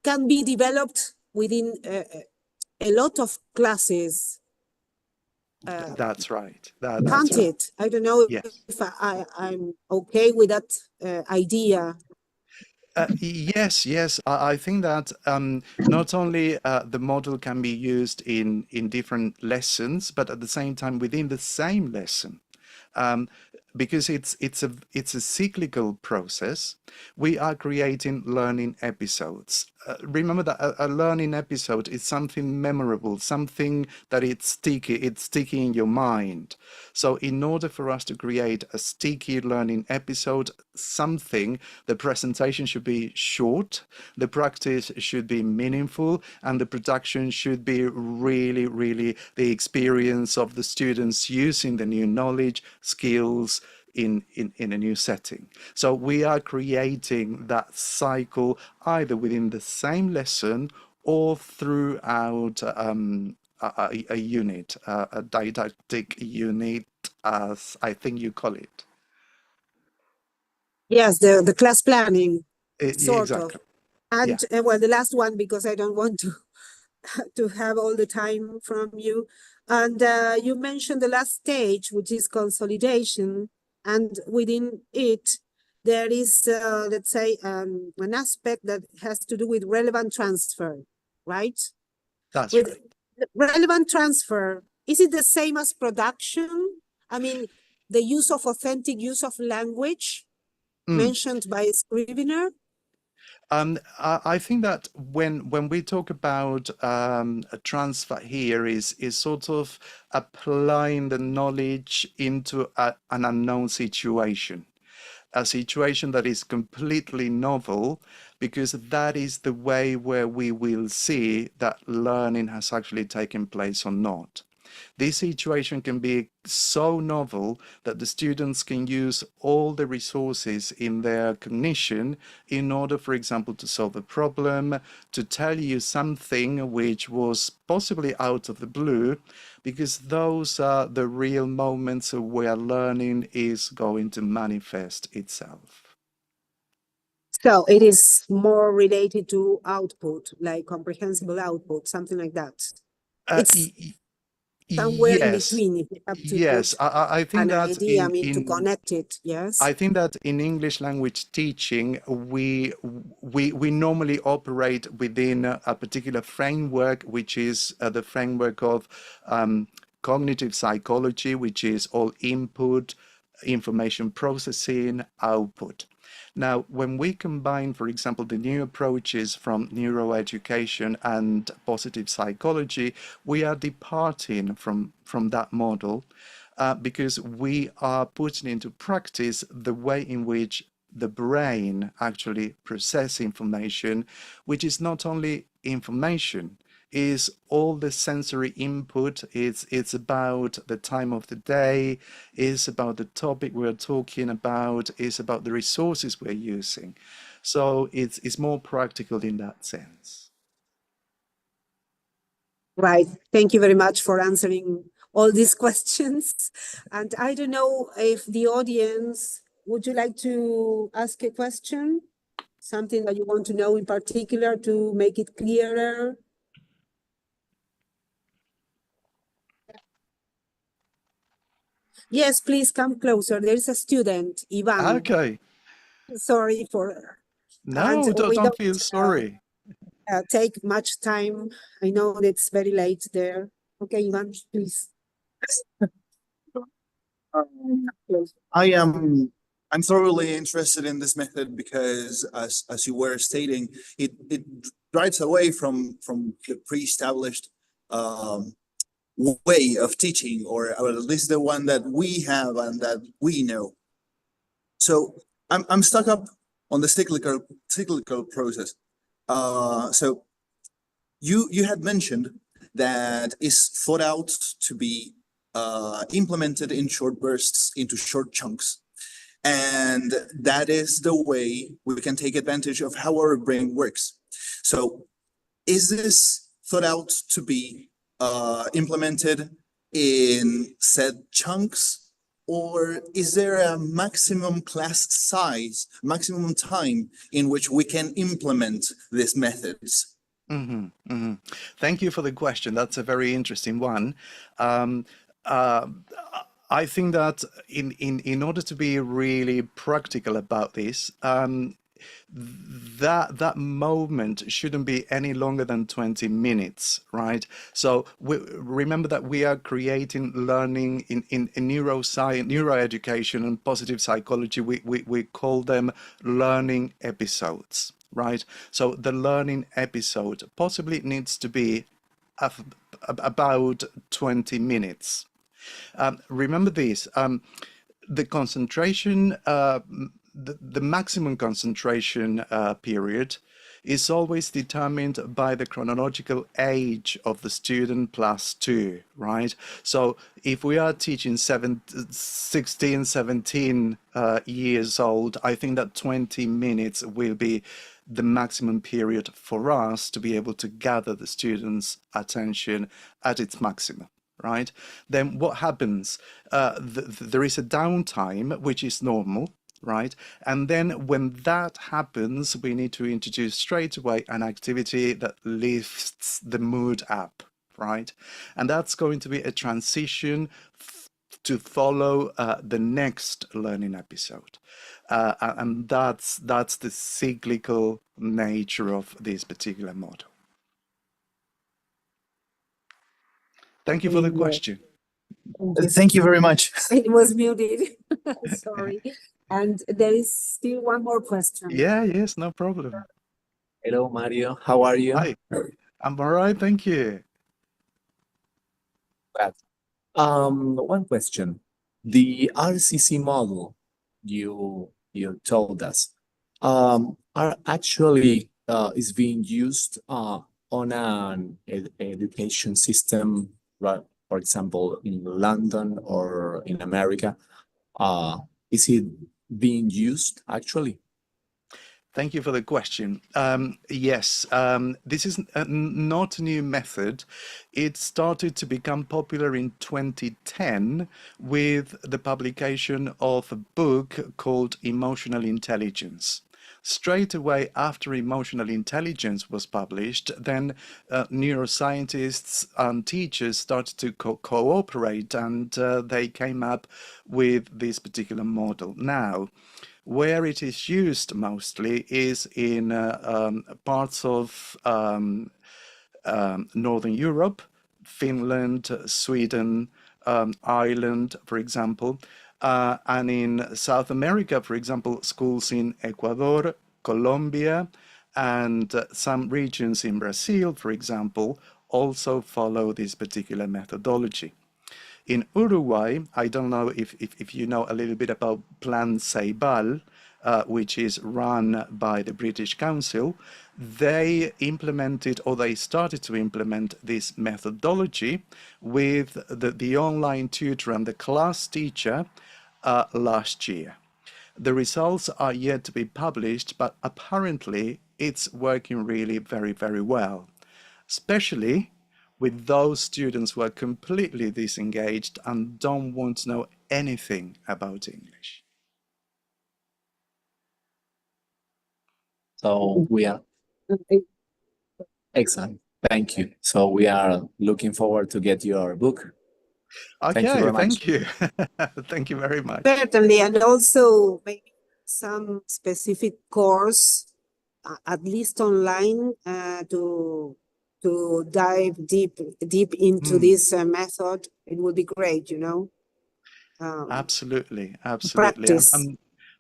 can be developed within a lot of classes. That's right. That's Can't right. it? I don't know Yes. if I'm okay with that idea. Yes. I think that not only the model can be used in different lessons, but at the same time within the same lesson. Um, because it's a cyclical process. We are creating learning episodes. Remember that a learning episode is something memorable, something that it's sticky in your mind. So in order for us to create a sticky learning episode, something, the presentation should be short, the practice should be meaningful, and the production should be really the experience of the students using the new knowledge, skills, in a new setting. So we are creating that cycle either within the same lesson or throughout a unit, a didactic unit, as I think you call it. Yes, the class planning, sort of. Exactly. And Yeah, well, the last one, because I don't want to to have all the time from you. And you mentioned the last stage, which is consolidation. And within it, there is, let's say, an aspect that has to do with relevant transfer, right? that's With right. relevant transfer, is it the same as production? I mean, the use of authentic use of language Mm. mentioned by Scrivener? I think that when we talk about a transfer here is sort of applying the knowledge into an unknown situation, a situation that is completely novel, because that is the way where we will see that learning has actually taken place or not. This situation can be so novel that the students can use all the resources in their cognition in order, for example, to solve a problem, to tell you something which was possibly out of the blue, because those are the real moments where learning is going to manifest itself. So it is more related to output, like comprehensible output, something like that. Uh, It's y- y- somewhere in yes, between if you have to yes. put I think an that idea, I mean, to connect it, yes? I think that in English language teaching, we normally operate within a particular framework, which is the framework of cognitive psychology, which is all input, information processing, output. Now, when we combine, for example, the new approaches from neuroeducation and positive psychology, we are departing from that model because we are putting into practice the way in which the brain actually processes information, which is not only information, is all the sensory input. It's about the time of the day, it's about the topic we're talking about, it's about the resources we're using. So it's more practical in that sense. Right. Thank you very much for answering all these questions. And I don't know if the audience, would you like to ask a question? Something that you want to know in particular to make it clearer? Yes, please come closer. There is a student, Ivan. Okay. Sorry for, and No, we don't don't feel sorry. take much time. I know it's very late there. Okay, Ivan, please. I am I'm thoroughly interested in this method because as you were stating, it drives away from the pre-established um, way of teaching, or at least the one that we have and that we know. So I'm stuck up on the cyclical process. So you had mentioned that is thought out to be implemented in short bursts into short chunks. And that is the way we can take advantage of how our brain works. So is this thought out to be implemented in set chunks, or is there a maximum class size, maximum time in which we can implement these methods? Thank you for the question. That's a very interesting one. Um, I think that in order to be really practical about this, that moment shouldn't be any longer than 20 minutes, right? So remember that we are creating learning in neuroscience, neuroeducation, and positive psychology. We call them learning episodes, right? So the learning episode possibly needs to be about 20 minutes. Remember this, the concentration, the maximum concentration period is always determined by the chronological age of the student plus 2, right? So if we are teaching 16, 17 years old, I think that 20 minutes will be the maximum period for us to be able to gather the students' attention at its maximum. Right? Then what happens? There is a downtime, which is normal, right? And then when that happens, we need to introduce straight away an activity that lifts the mood up, right? And that's going to be a transition to follow the next learning episode. And that's the cyclical nature of this particular model. Thank you for the question. Thank you very much. It was muted. Sorry. And there is still one more question. Yeah, yes, no problem. Hello, Mario. How are you? Hi, I'm all right, thank you. One question. The RCC model you told us are actually is being used on an education system, right? For example, in London or in America. Is it being used actually? Thank you for the question. Yes, this is not a new method. It started to become popular in 2010 with the publication of a book called Emotional Intelligence. Straight away after Emotional Intelligence was published, then neuroscientists and teachers started to cooperate, and they came up with this particular model. Now, where it is used mostly is in parts of Northern Europe, Finland, Sweden, Ireland, for example, and in South America, for example, schools in Ecuador, Colombia, and some regions in Brazil, for example, also follow this particular methodology. In Uruguay, I don't know if you know a little bit about Plan Ceibal, which is run by the British Council. They implemented, or they started to implement, this methodology with the online tutor and the class teacher last year. The results are yet to be published, but apparently it's working really very, very well, especially with those students who are completely disengaged and don't want to know anything about English. So we are excellent. Thank you. So we are looking forward to get your book. Okay, Thank you very much. thank you. Thank you very much. Certainly, and also maybe some specific course, at least online, to dive deep into this method. It would be great, you know. Absolutely. Practice.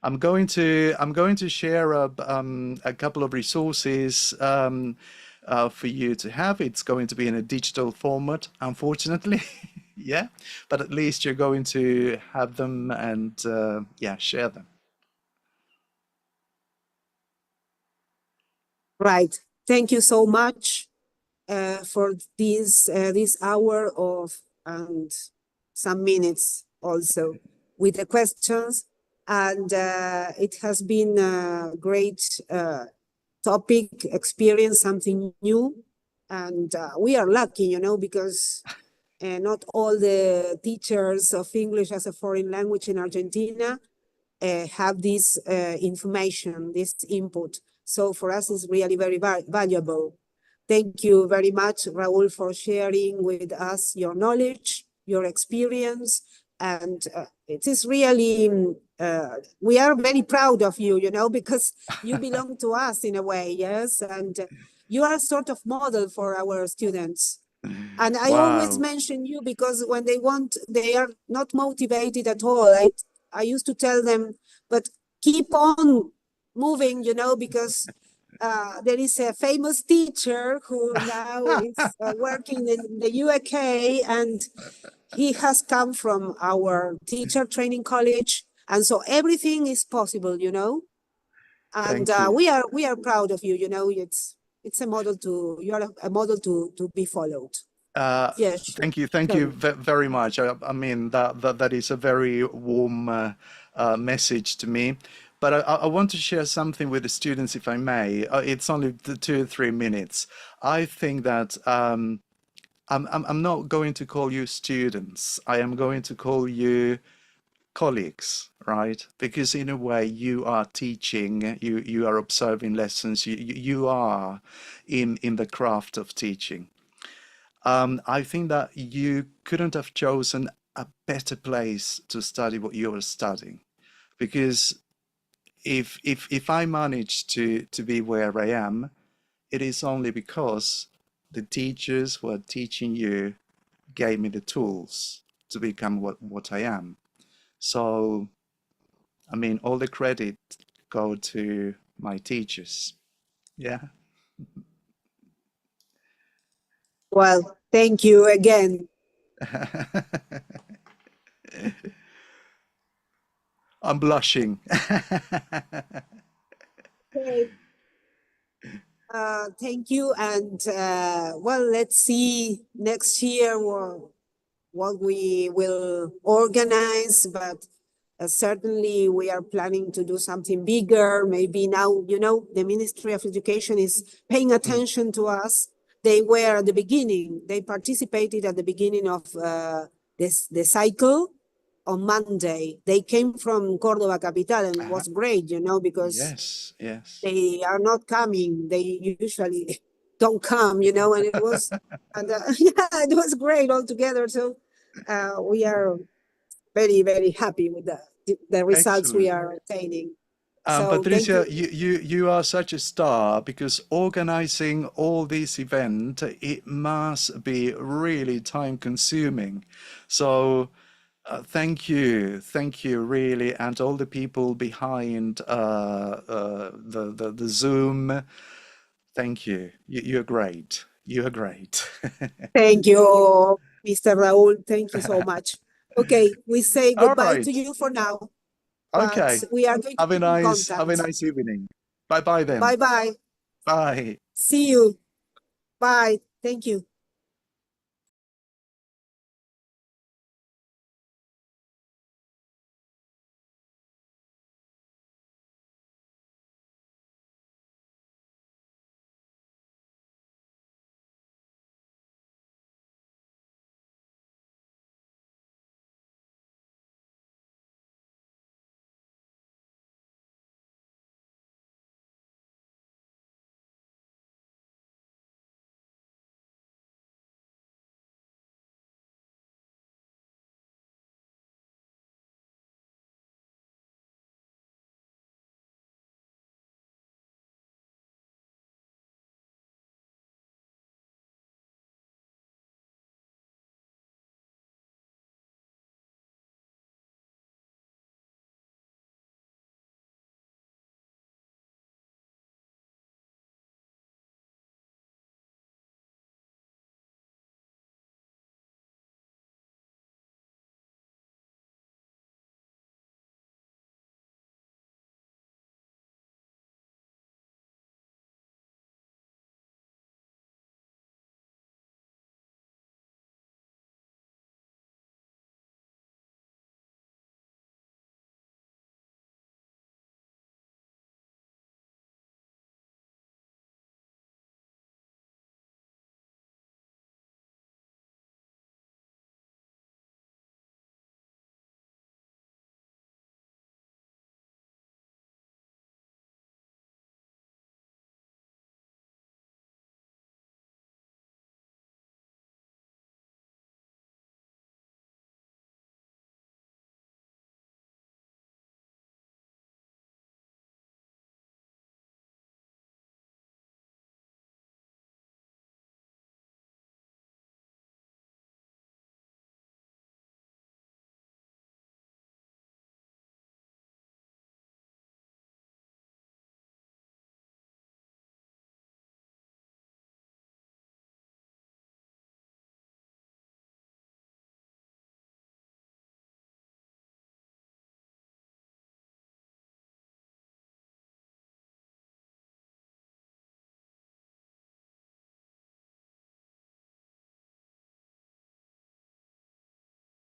I'm going to share a couple of resources for you to have. It's going to be in a digital format, unfortunately. Yeah, but at least you're going to have them and share them. Right. Thank you so much for this hour of and some minutes also with the questions. And it has been a great topic, experience, something new. And we are lucky, you know, because not all the teachers of English as a foreign language in Argentina have this information, this input. So for us, it's really very valuable. Thank you very much, Raúl, for sharing with us your knowledge. your experience. And it is really, we are very proud of you, you know, because you belong to us in a way, yes? And you are sort of model for our students. And I always Wow. mention you because when they are not motivated at all. I used to tell them, but keep on moving, you know, because there is a famous teacher who now is working in the UK, and he has come from our teacher training college. And so everything is possible, you know, and Thank you. we are proud of you, you know. It's a model to, you are a model to be followed. Yes. Thank you very much. I mean that is a very warm message to me. But I want to share something with the students, if I may. It's only 2 or 3 minutes. I think that I'm not going to call you students. I am going to call you colleagues, right? Because in a way you are teaching, you are observing lessons, you are in the craft of teaching. I think that you couldn't have chosen a better place to study what you are studying, because if I managed to be where I am, it is only because the teachers who are teaching you gave me the tools to become what I am. So, I mean, all the credit go to my teachers. Yeah. Well, thank you again. I'm blushing. Okay. Thank you. And well, let's see next year what we will organize, but certainly we are planning to do something bigger. Maybe now, you know, the Ministry of Education is paying attention to us. They were at the beginning, they participated at the beginning of the cycle on Monday. They came from Córdoba Capital, and it was great, you know, because Yes, yes. they are not coming. They usually don't come, you know, and it was, and yeah, it was great altogether. So we are very, very happy with the results we Excellent. are attaining. So thank Patricia, you. you are such a star, because organizing all these events, it must be really time consuming. So thank you really, and all the people behind the Zoom. Thank you. You're great. You're great. Thank you, Mr. Raul. Thank you so much. Okay, we say All goodbye to right. you for now, but Okay. we are going to keep in Have a contact. nice evening. Bye bye then. Bye bye. Bye. See you. Bye. Thank you.